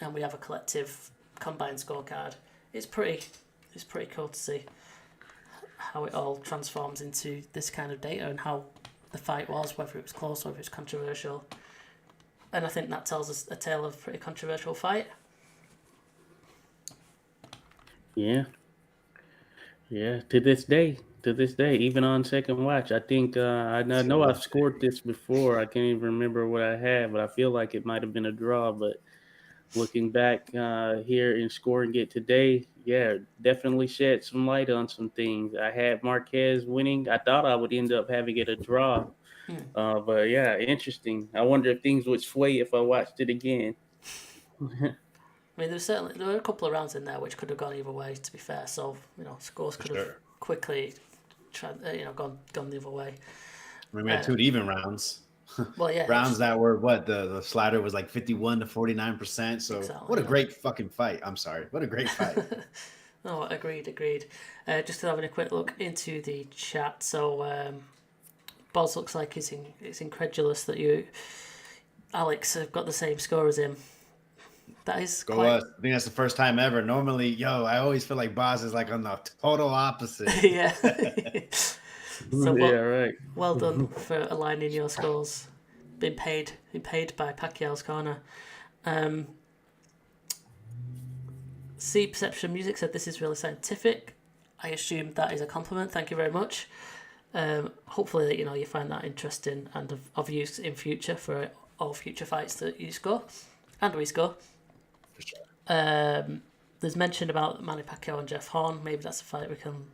and we have a collective combined scorecard. It's pretty cool to see how it all transforms into this kind of data and how the fight was, whether it was close, whether it was controversial. And I think that tells us a tale of a pretty controversial fight. Yeah. Yeah, to this day, even on second watch, I think I know I've scored this before. I can't even remember what I had, but I feel like it might have been a draw. But looking back here and scoring it today, yeah, definitely shed some light on some things. I had Marquez winning. I thought I would end up having it a draw. But yeah, interesting. I wonder if things would sway if I watched it again. I mean, there were a couple of rounds in there which could have gone either way. To be fair, so scores could have quickly, gone the other way. We had 2 even rounds. Well, yeah, rounds that were the slider was like 51 to 49%. So exactly, what a great fucking fight! I'm sorry, what a great fight. No, agreed. Just having a quick look into the chat. So, Boz looks like he's incredulous that you, Alex, have got the same score as him. That is Go us. I think that's the first time ever. Normally, I always feel like Boz is like on the total opposite. Yeah. So yeah, right. Well done for aligning your scores. Been paid by Pacquiao's corner. C Perception Music said this is really scientific. I assume that is a compliment. Thank you very much. Hopefully that you find that interesting and of use in future for all future fights that you score and we score. For sure. There's mention about Manny Pacquiao and Jeff Horn. Maybe that's a fight we can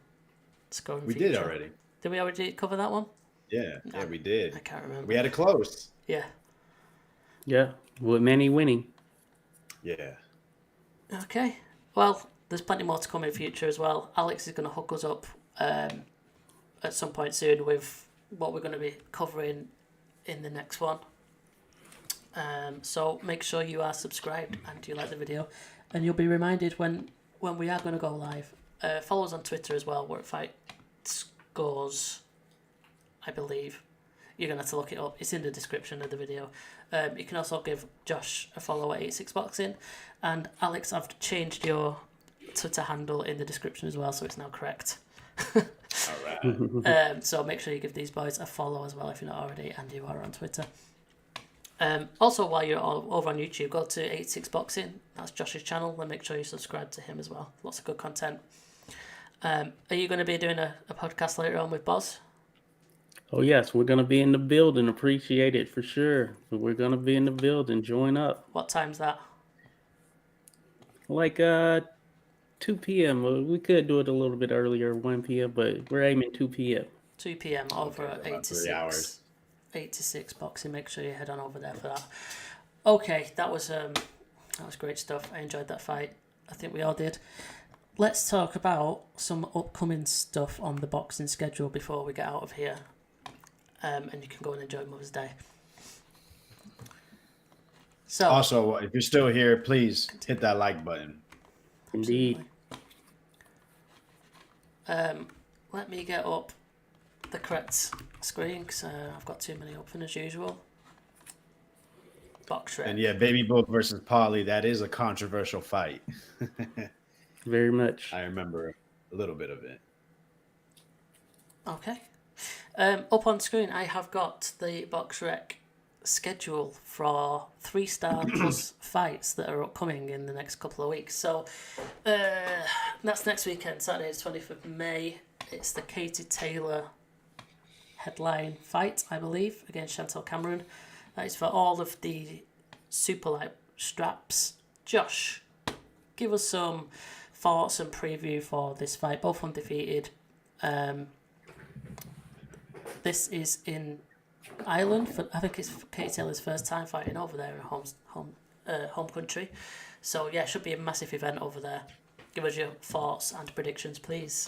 score in future. We did already. Did we already cover that one? Yeah, we did. I can't remember. We had it close. Yeah. Yeah, with Manny winning. Yeah. Okay. Well, there's plenty more to come in future as well. Alex is going to hook us up at some point soon with what we're going to be covering in the next one. So make sure you are subscribed and you like the video, and you'll be reminded when we are going to go live. Follow us on Twitter as well. We're at Fight Scores, I believe. You're going to have to look it up. It's in the description of the video. You can also give Josh a follow at 86boxing. And Alex, I've changed your Twitter handle in the description as well, so it's now correct. All right. So make sure you give these boys a follow as well if you're not already, and you are on Twitter. Also, while you're over on YouTube, go to 86boxing. That's Josh's channel, and make sure you subscribe to him as well. Lots of good content. Are you going to be doing a podcast later on with Boz? Oh, yes, we're going to be in the building. Appreciate it for sure. We're going to be in the building. Join up. What time's that? Like 2 p.m. We could do it a little bit earlier, 1 p.m., but we're aiming 2 p.m. 2 p.m. over at 3 hours. 86 boxing. Make sure you head on over there for that. Okay, that was That was great stuff. I enjoyed that fight. I think we all did. Let's talk about some upcoming stuff on the boxing schedule before we get out of here. And you can go and enjoy Mother's Day. So, also, if you're still here, please hit that like button. Indeed. Let me get up the correct screen because I've got too many open as usual. Box rec. And yeah, Baby Book versus Paulie, that is a controversial fight. Very much. I remember a little bit of it. Okay. Up on screen, I have got the box rec schedule for 3-star plus fights that are upcoming in the next couple of weeks. So that's next weekend, Saturday, 20th of May. It's the Katie Taylor headline fight, I believe, against Chantel Cameron. That is for all of the super light straps. Josh, give us some thoughts and preview for this fight. Both undefeated. This is in Ireland. I think it's Katie Taylor's first time fighting over there in home country. So yeah, it should be a massive event over there. Give us your thoughts and predictions, please.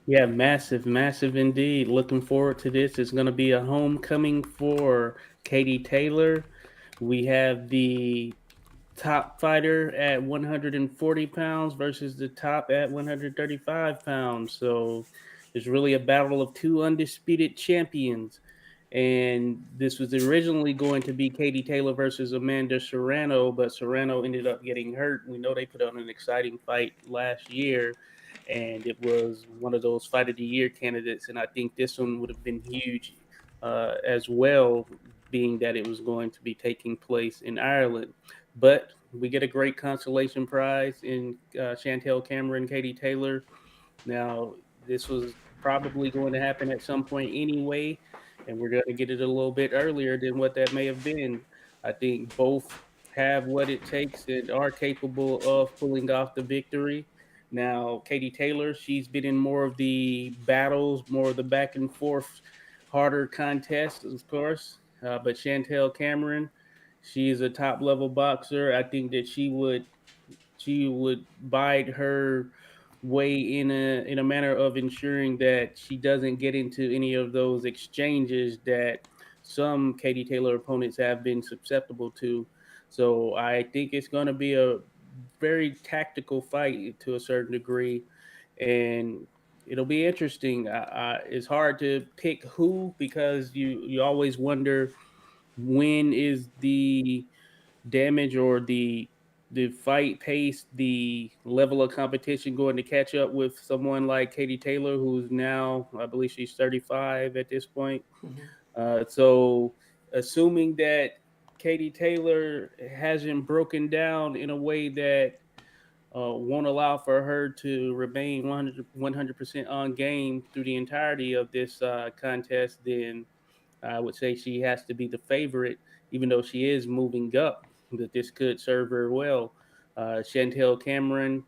Yeah, massive indeed. Looking forward to this. It's going to be a homecoming for Katie Taylor. We have the top fighter at 140 pounds versus the top at 135 pounds. So it's really a battle of two undisputed champions. And this was originally going to be Katie Taylor versus Amanda Serrano, but Serrano ended up getting hurt. We know they put on an exciting fight last year, and it was one of those fight of the year candidates. And I think this one would have been huge as well, being that it was going to be taking place in Ireland. But we get a great consolation prize in Chantel Cameron, Katie Taylor. Now, this was probably going to happen at some point anyway, and we're going to get it a little bit earlier than what that may have been. I think both have what it takes and are capable of pulling off the victory. Now, Katie Taylor, she's been in more of the battles, more of the back and forth, harder contests, of course. But Chantel Cameron, she is a top level boxer. I think that she would bide her way in a manner of ensuring that she doesn't get into any of those exchanges that some Katie Taylor opponents have been susceptible to. So I think it's going to be a very tactical fight to a certain degree, and it'll be interesting. It's hard to pick who, because you always wonder when is the damage or the fight pace, the level of competition going to catch up with someone like Katie Taylor, who's now, I believe she's 35 at this point. So assuming that Katie Taylor hasn't broken down in a way that won't allow for her to remain 100% on game through the entirety of this contest, then I would say she has to be the favorite, even though she is moving up, that this could serve her well. Chantel Cameron,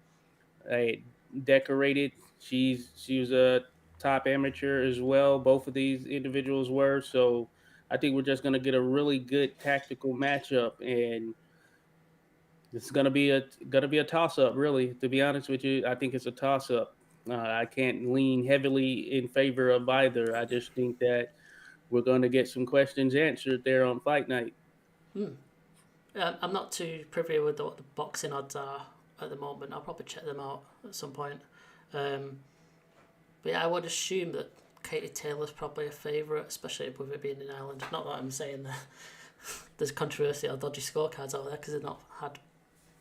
decorated. She was a top amateur as well. Both of these individuals were. So I think we're just going to get a really good tactical matchup, and it's going to be a toss up. Really, to be honest with you, I think it's a toss up. I can't lean heavily in favor of either. I just think that we're going to get some questions answered there on fight night. I'm not too privy with what the boxing odds are at the moment. I'll probably check them out at some point. But yeah, I would assume that Katie Taylor's probably a favourite, especially with it being in Ireland. Not that I'm saying that there's controversy or dodgy scorecards over there, because they've not had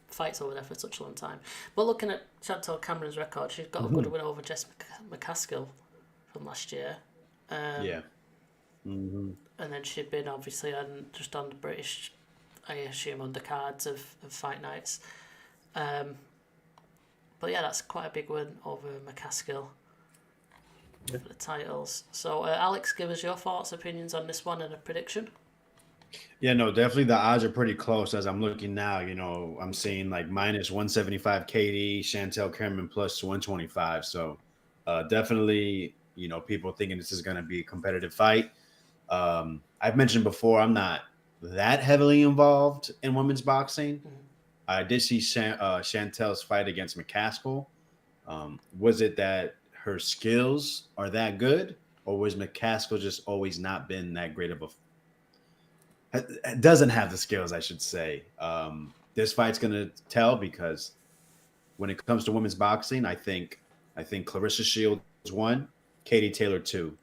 fights over there for such a long time. But looking at Chantel Cameron's record, she's got a good win over Jess McCaskill from last year. Yeah. And then she'd been obviously just on the British, I assume, undercards of fight nights. But yeah, that's quite a big win over McCaskill for the titles. So Alex, give us your thoughts, opinions on this one and a prediction. Yeah, no, definitely the odds are pretty close. As I'm looking now, I'm seeing like minus 175 KD, Chantel Cameron plus 125. So definitely, people thinking this is going to be a competitive fight. I've mentioned before, I'm not that heavily involved in women's boxing. I did see Chantel's fight against McCaskill. Was it that her skills are that good, or was McCaskill just always not been that great of doesn't have the skills, I should say. This fight's gonna tell because when it comes to women's boxing, I think Clarissa Shields won, Katie Taylor two,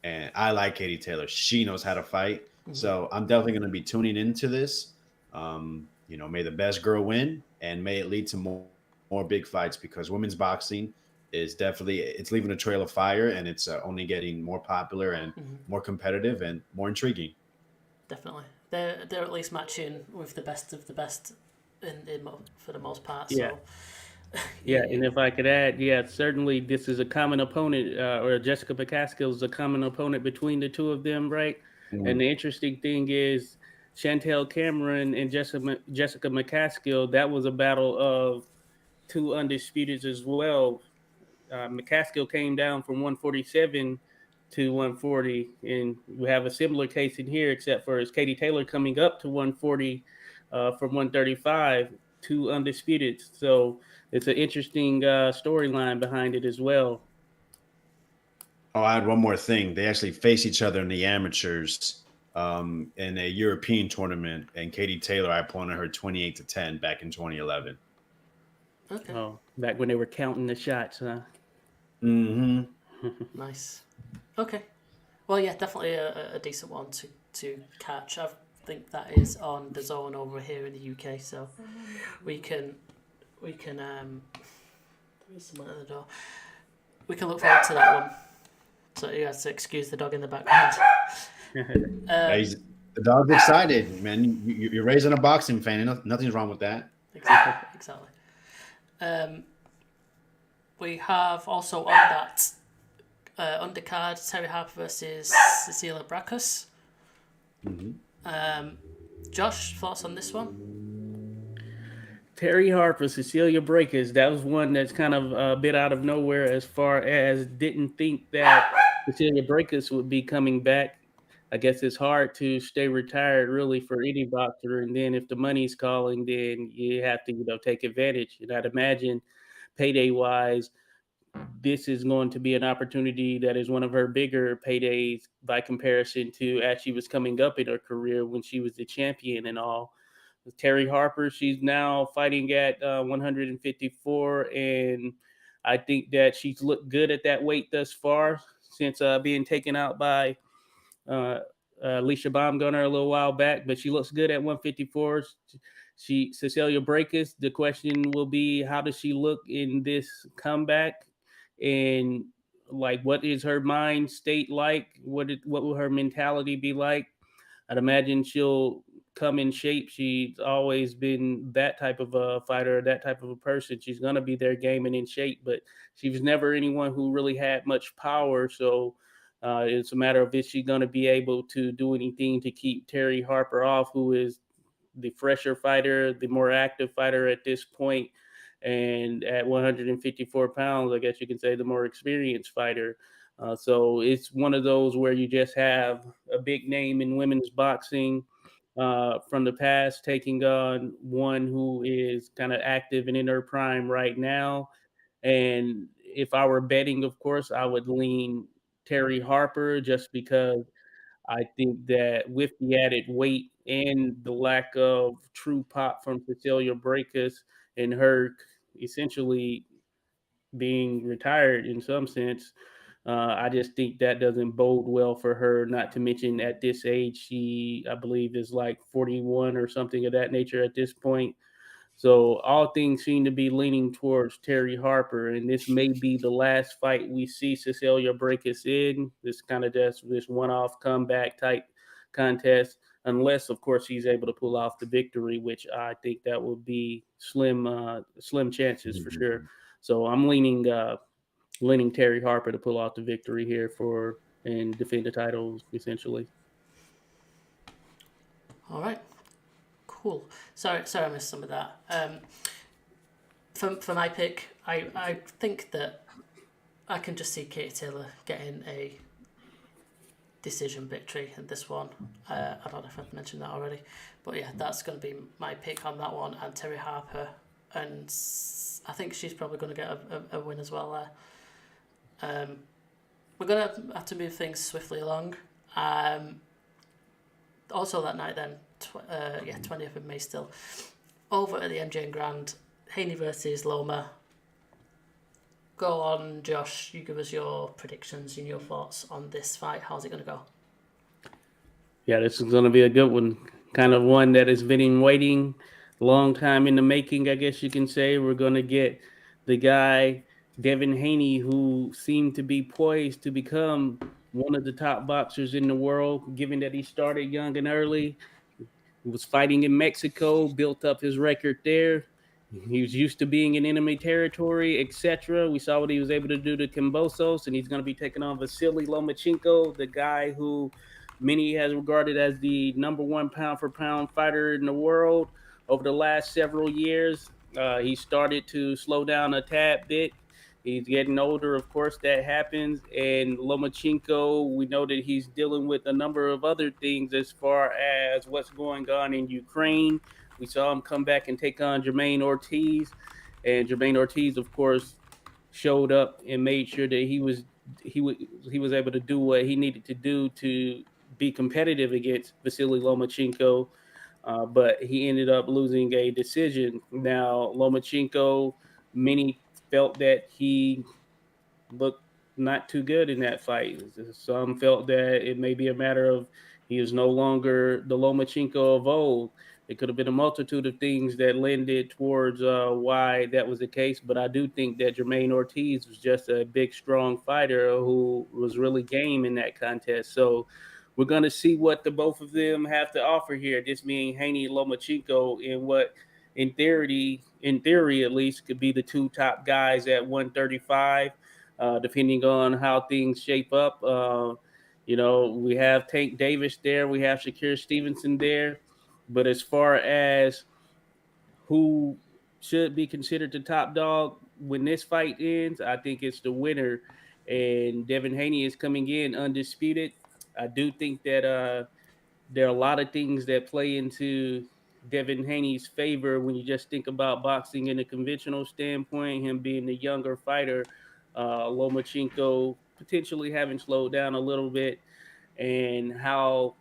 and I like Katie Taylor. She knows how to fight, so I'm definitely gonna be tuning into this. May the best girl win, and may it lead to more big fights because women's boxing is definitely it's leaving a trail of fire, and it's only getting more popular and more competitive and more intriguing. Definitely, they're at least matching with the best of the best for the most part. Yeah. So Yeah, and if I could add, yeah, certainly this is a common opponent, or Jessica McCaskill is a common opponent between the two of them, right? And the interesting thing is Chantel Cameron and Jessica McCaskill, that was a battle of two undisputeds as well. McCaskill came down from 147 to 140, and we have a similar case in here, except for it's Katie Taylor coming up to 140 from 135, two undisputed. So it's an interesting storyline behind it as well. Oh, I had one more thing. They actually face each other in the amateurs in a European tournament, and Katie Taylor, I pointed her 28-10 back in 2011. Okay. Oh, back when they were counting the shots, huh? Mm-hmm. Nice. Okay. Well, yeah, definitely a decent one to catch. I think that is on the zone over here in the UK, so we can there's someone at the door. We can look forward to that one. So you have to excuse the dog in the background. The dog's excited, man. You're raising a boxing fan. Nothing's wrong with that. Exactly. We have also on that undercard Terry Harper versus Cecilia Brækhus. Josh, thoughts on this one? Terry Harper, Cecilia Brækhus, that was one that's kind of a bit out of nowhere as far as didn't think that Cecilia Brækhus would be coming back. I guess it's hard to stay retired really for any boxer. And then if the money's calling, then you have to, take advantage. And I'd imagine payday wise, this is going to be an opportunity that is one of her bigger paydays by comparison to as she was coming up in her career when she was the champion and all. Terry Harper, she's now fighting at 154, and I think that she's looked good at that weight thus far since being taken out by Alicia Baumgartner a little while back, but she looks good at 154. Cecilia Brækhus, the question will be, how does she look in this comeback? And like, what is her mind state like? What will her mentality be like? I'd imagine she'll come in shape. She's always been that type of a fighter, that type of a person. She's going to be there gaming in shape, but she was never anyone who really had much power. So it's a matter of, is she going to be able to do anything to keep Terry Harper off, who is the fresher fighter, the more active fighter at this point, and at 154 pounds, I guess you can say the more experienced fighter. So it's one of those where you just have a big name in women's boxing from the past taking on one who is kind of active and in her prime right now. And if I were betting, of course, I would lean Terry Harper just because I think that with the added weight and the lack of true pop from Cecilia Brækhus and her essentially being retired in some sense, I just think that doesn't bode well for her. Not to mention at this age, she, I believe, is like 41 or something of that nature at this point. So all things seem to be leaning towards Terry Harper, and this may be the last fight we see Cecilia Brækhus in. This kind of just this one-off comeback type contest, unless of course he's able to pull off the victory, which I think that would be slim chances for sure. So I'm leaning Terry Harper to pull off the victory here and defend the titles essentially. All right. Cool. Sorry, I missed some of that. For my pick, I think that I can just see Katie Taylor getting a decision victory in this one. I don't know if I've mentioned that already, but yeah, that's going to be my pick on that one. And Terry Harper, and I think she's probably going to get a win as well there. We're going to have to move things swiftly along. Also that night then, 20th of May still, over at the MGM Grand, Haney versus Loma. Go on, Josh, you give us your predictions and your thoughts on this fight. How's it going to go? Yeah, this is going to be a good one. Kind of one that has been in waiting, long time in the making, I guess you can say. We're going to get the guy, Devin Haney, who seemed to be poised to become one of the top boxers in the world, given that he started young and early. He was fighting in Mexico, built up his record there. He was used to being in enemy territory, etc. We saw what he was able to do to Kambosos, and he's going to be taking on Vasily Lomachenko, the guy who many has regarded as the number one pound-for-pound fighter in the world over the last several years. He started to slow down a tad bit. He's getting older, of course, that happens. And Lomachenko, we know that he's dealing with a number of other things as far as what's going on in Ukraine. We saw him come back and take on Jermaine Ortiz. And Jermaine Ortiz, of course, showed up and made sure that he was able to do what he needed to do to be competitive against Vasily Lomachenko. But he ended up losing a decision. Now, Lomachenko, many felt that he looked not too good in that fight. Some felt that it may be a matter of he is no longer the Lomachenko of old. It could have been a multitude of things that lended towards why that was the case. But I do think that Jermaine Ortiz was just a big, strong fighter who was really game in that contest. So we're going to see what the both of them have to offer here. This being Haney and Lomachenko in what, in theory at least, could be the two top guys at 135, depending on how things shape up. We have Tank Davis there. We have Shakur Stevenson there. But as far as who should be considered the top dog when this fight ends, I think it's the winner. And Devin Haney is coming in undisputed. I do think that there are a lot of things that play into Devin Haney's favor when you just think about boxing in a conventional standpoint, him being the younger fighter, Lomachenko potentially having slowed down a little bit, and how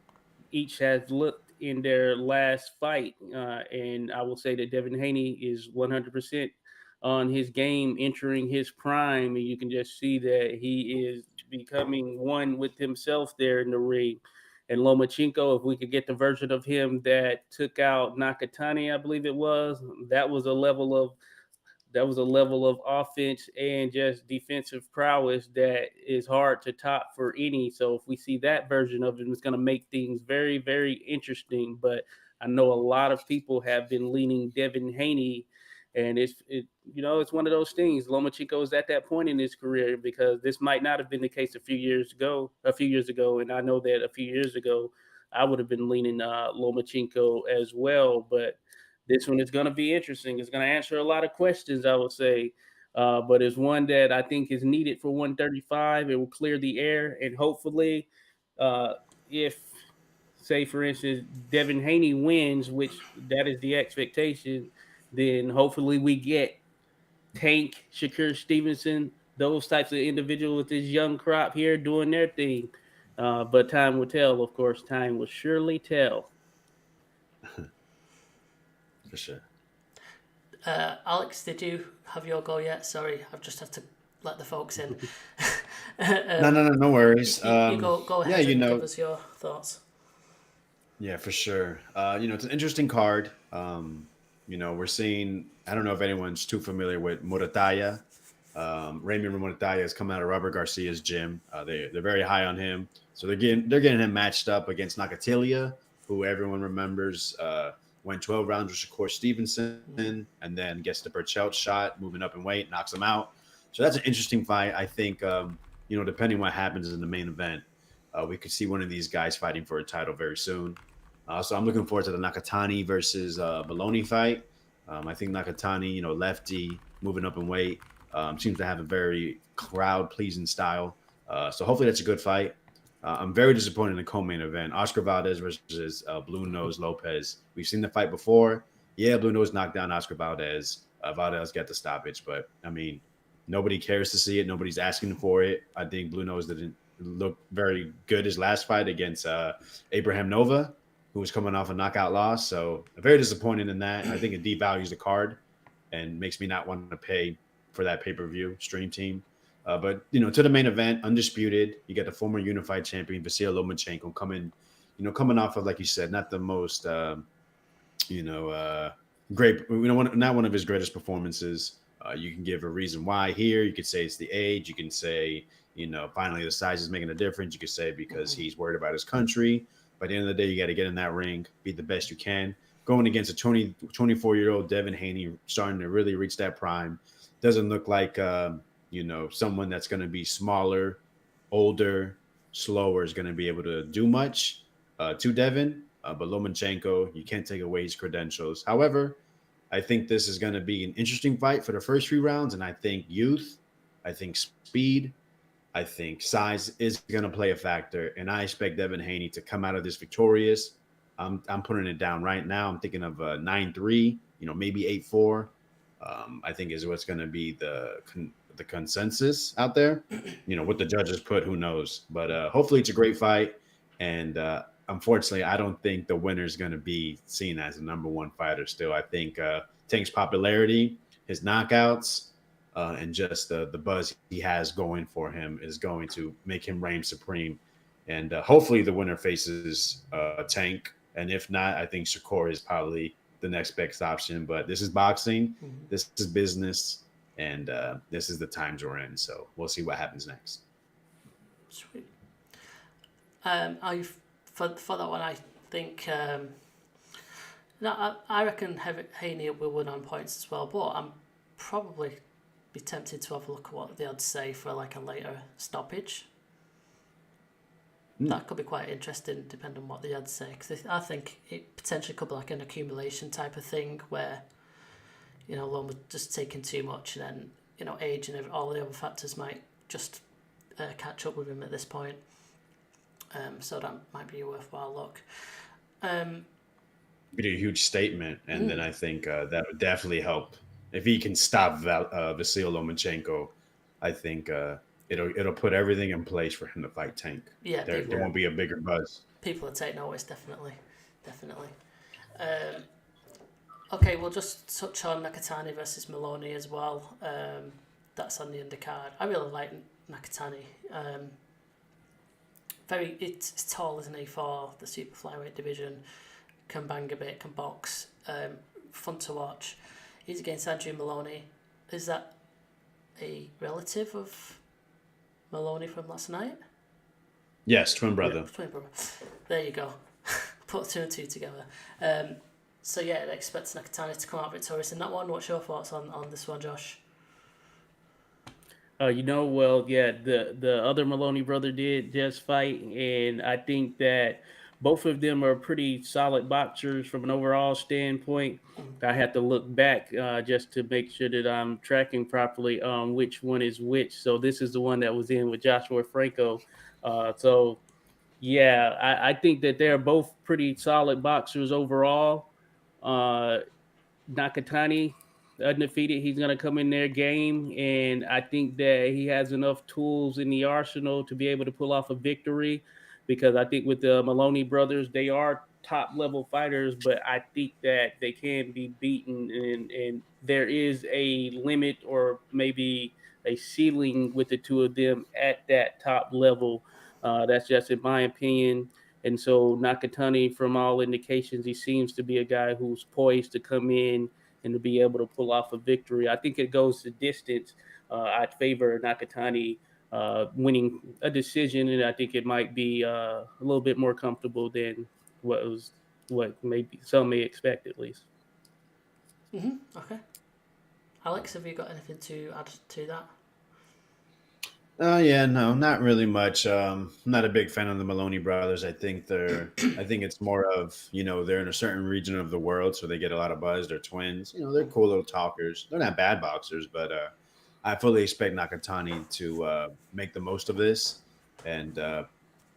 each has looked in their last fight. And I will say that Devin Haney is 100% on his game, entering his prime, and you can just see that he is becoming one with himself there in the ring. And Lomachenko, if we could get the version of him that took out Nakatani, I believe it was, that was a level of offense and just defensive prowess that is hard to top for any. So if we see that version of him, it's going to make things very, very interesting. But I know a lot of people have been leaning Devin Haney, and it's one of those things. Lomachenko is at that point in his career, because this might not have been the case a few years ago. And I know that a few years ago, I would have been leaning Lomachenko as well. But this one is going to be interesting. It's going to answer a lot of questions, I would say. But it's one that I think is needed for 135. It will clear the air. And hopefully, if, say, for instance, Devin Haney wins, which that is the expectation, then hopefully we get Tank, Shakur Stevenson, those types of individuals with this young crop here doing their thing. But time will tell, of course. Time will surely tell. For sure. Alex, did you have your go yet? Sorry, I've just had to let the folks in. No worries. You go ahead and give us your thoughts. Yeah, for sure. It's an interesting card. We're seeing, I don't know if anyone's too familiar with Murataya. Raymond Murataya has come out of Robert Garcia's gym. They're very high on him. So they're getting him matched up against Nakatilia, who everyone remembers went 12 rounds with Shakur Stevenson, and then gets the Burchelt shot, moving up in weight, knocks him out. So that's an interesting fight. I think, depending what happens in the main event, we could see one of these guys fighting for a title very soon. So I'm looking forward to the Nakatani versus Bologna fight. I think Nakatani, lefty, moving up in weight, seems to have a very crowd-pleasing style. So hopefully that's a good fight. I'm very disappointed in the co-main event. Oscar Valdez versus Blue Nose Lopez. We've seen the fight before. Yeah, Blue Nose knocked down Oscar Valdez. Valdez got the stoppage, but I mean, nobody cares to see it. Nobody's asking for it. I think Blue Nose didn't look very good his last fight against Abraham Nova, who was coming off a knockout loss. So very disappointed in that. I think it devalues the card and makes me not want to pay for that pay-per-view stream team. But to the main event, undisputed. You got the former unified champion Vasily Lomachenko coming off of, like you said, not the most, great. Not one of his greatest performances. You can give a reason why here. You could say it's the age. You can say, finally the size is making a difference. You could say because he's worried about his country. By the end of the day, you got to get in that ring, be the best you can. Going against a 24-year-old Devin Haney, starting to really reach that prime. Doesn't look like someone that's going to be smaller, older, slower is going to be able to do much to Devin. But Lomachenko, you can't take away his credentials. However, I think this is going to be an interesting fight for the first few rounds. And I think youth, I think speed, I think size is going to play a factor. And I expect Devin Haney to come out of this victorious. I'm putting it down right now. I'm thinking of 9-3, maybe 8-4. I think is what's going to be the consensus out there. What the judges put, who knows? But hopefully it's a great fight. And unfortunately, I don't think the winner is going to be seen as the number one fighter still. I think Tank's popularity, his knockouts, and just the buzz he has going for him is going to make him reign supreme. And hopefully the winner faces Tank. And if not, I think Shakur is probably the next best option. But this is boxing. Mm-hmm. This is business. And this is the times we're in. So we'll see what happens next. Sweet. For that one, I think I reckon Haney will win on points as well, but I'm probably be tempted to have a look at what the odds say for like a later stoppage. That could be quite interesting, depending on what the odds say. Because I think it potentially could be like an accumulation type of thing where, Loma's just taking too much, and then age and all the other factors might just catch up with him at this point. So that might be a worthwhile look. Be a huge statement, and then I think that would definitely help if he can stop Vasily Lomachenko. I think it'll put everything in place for him to fight Tank. Yeah, there won't be a bigger buzz. People will take notice, definitely. Okay, we'll just touch on Nakatani versus Maloney as well. That's on the undercard. I really like Nakatani. It's tall, isn't he, for the super flyweight division. Can bang a bit, can box. Fun to watch. He's against Andrew Maloney. Is that a relative of Maloney from last night? Yes, twin brother. Yeah, twin brother. There you go. Put two and two together. So yeah, it expects Nakatani to come out victorious in that one. What's your thoughts on this one, Josh? The other Maloney brother did just fight, and I think that both of them are pretty solid boxers from an overall standpoint. I have to look back just to make sure that I'm tracking properly on which one is which. So this is the one that was in with Joshua Franco. I think that they're both pretty solid boxers overall. Nakatani, undefeated, he's going to come in their game, and I think that he has enough tools in the arsenal to be able to pull off a victory, because I think with the Maloney brothers, they are top level fighters, but I think that they can be beaten, and there is a limit or maybe a ceiling with the two of them at that top level. That's just in my opinion. And so Nakatani, from all indications, he seems to be a guy who's poised to come in and to be able to pull off a victory. I think it goes the distance. I'd favor Nakatani winning a decision, and I think it might be a little bit more comfortable than what maybe some may expect, at least. Okay. Alex, have you got anything to add to that? No, not really much. I'm not a big fan of the Maloney brothers. I think it's more of, they're in a certain region of the world, so they get a lot of buzz. They're twins. They're cool little talkers. They're not bad boxers, but I fully expect Nakatani to make the most of this and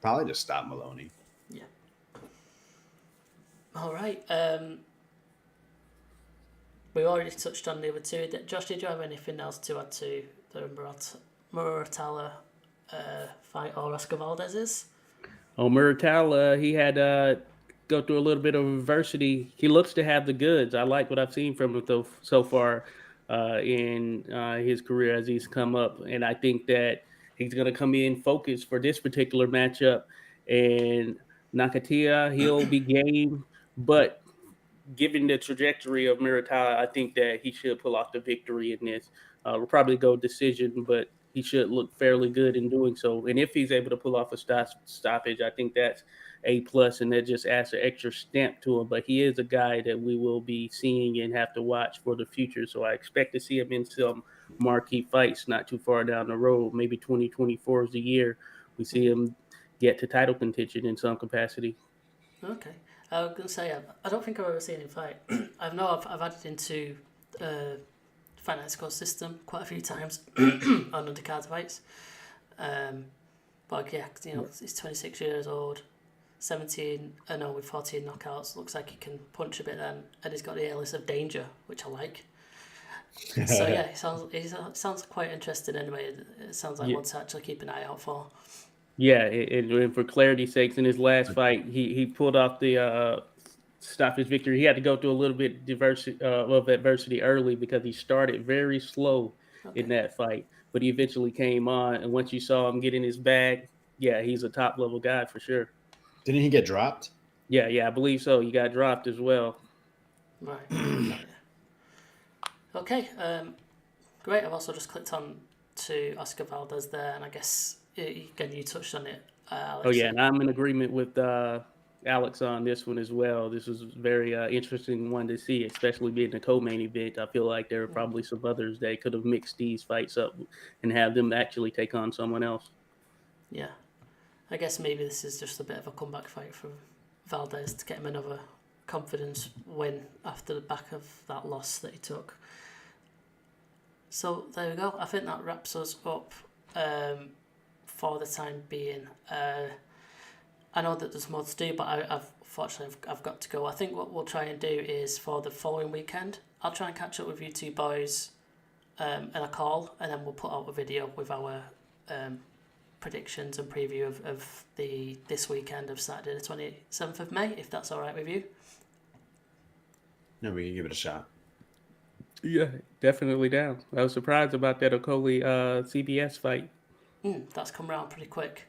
Probably just stop Maloney. Yeah. All right. We already touched on the other two. Josh, did you have anything else to add to the Muratalla fight or Oscar Valdez's? Oh, Muratalla, he had go through a little bit of adversity. He looks to have the goods. I like what I've seen from him so far in his career as he's come up, and I think that he's going to come in focused for this particular matchup. And Nakatia, he'll be game, but given the trajectory of Muratalla, I think that he should pull off the victory in this. We'll probably go decision, but he should look fairly good in doing so. And if he's able to pull off a stoppage, I think that's A plus, and that just adds an extra stamp to him. But he is a guy that we will be seeing and have to watch for the future. So I expect to see him in some marquee fights not too far down the road. Maybe 2024 is the year we see him get to title contention in some capacity. Okay. I was going to say, I don't think I've ever seen him fight. I've added into financial system quite a few times on undercard fights. But yeah, he's 26 years old, 17, with 14 knockouts. Looks like he can punch a bit then, and he's got the airless of danger, which I like. So yeah, he sounds quite interesting anyway. It sounds like one to actually keep an eye out for. Yeah, and for clarity's sakes, in his last fight, he pulled off the stoppage victory. He had to go through a little bit of adversity early because he started very slow in that fight, but he eventually came on. And once you saw him get in his bag, yeah, he's a top level guy for sure. Didn't he get dropped? Yeah, I believe so. He got dropped as well. Right. Okay. Great. I've also just clicked on to Oscar Valdez there, and I guess. Again, you touched on it, Alex. Oh, yeah, and I'm in agreement with Alex on this one as well. This was a very interesting one to see, especially being the co-main event. I feel like there are probably some others that could have mixed these fights up and have them actually take on someone else. Yeah. I guess maybe this is just a bit of a comeback fight for Valdez to get him another confidence win after the back of that loss that he took. So there we go. I think that wraps us up. For the time being, I know that there's more to do, but I've got to go. I think what we'll try and do is for the following weekend, I'll try and catch up with you two boys, in a call, and then we'll put out a video with our predictions and preview of this weekend of Saturday the 27th of May, if that's all right with you. No, we can give it a shot. Yeah, definitely down. I was surprised about that Okoli CBS fight. That's come around pretty quick.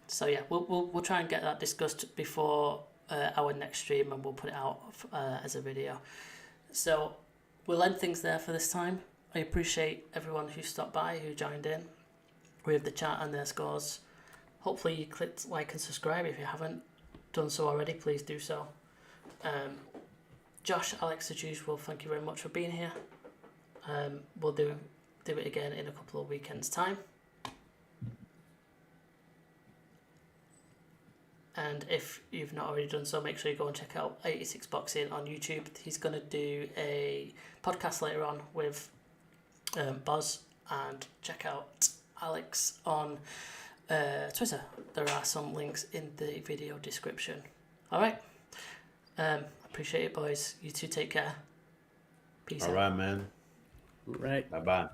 So yeah, we'll try and get that discussed before our next stream, and we'll put it out as a video. So we'll end things there for this time. I appreciate everyone who stopped by, who joined in with the chat and their scores. Hopefully you clicked like and subscribe. If you haven't done so already, please do so. Josh, Alex, as usual, thank you very much for being here. We'll do it again in a couple of weekends' time. And if you've not already done so, make sure you go and check out 86 Boxing on YouTube. He's going to do a podcast later on with Boz, and check out Alex on Twitter. There are some links in the video description. All right. Appreciate it, boys. You two take care. Peace out. All right, man. Right. Bye-bye.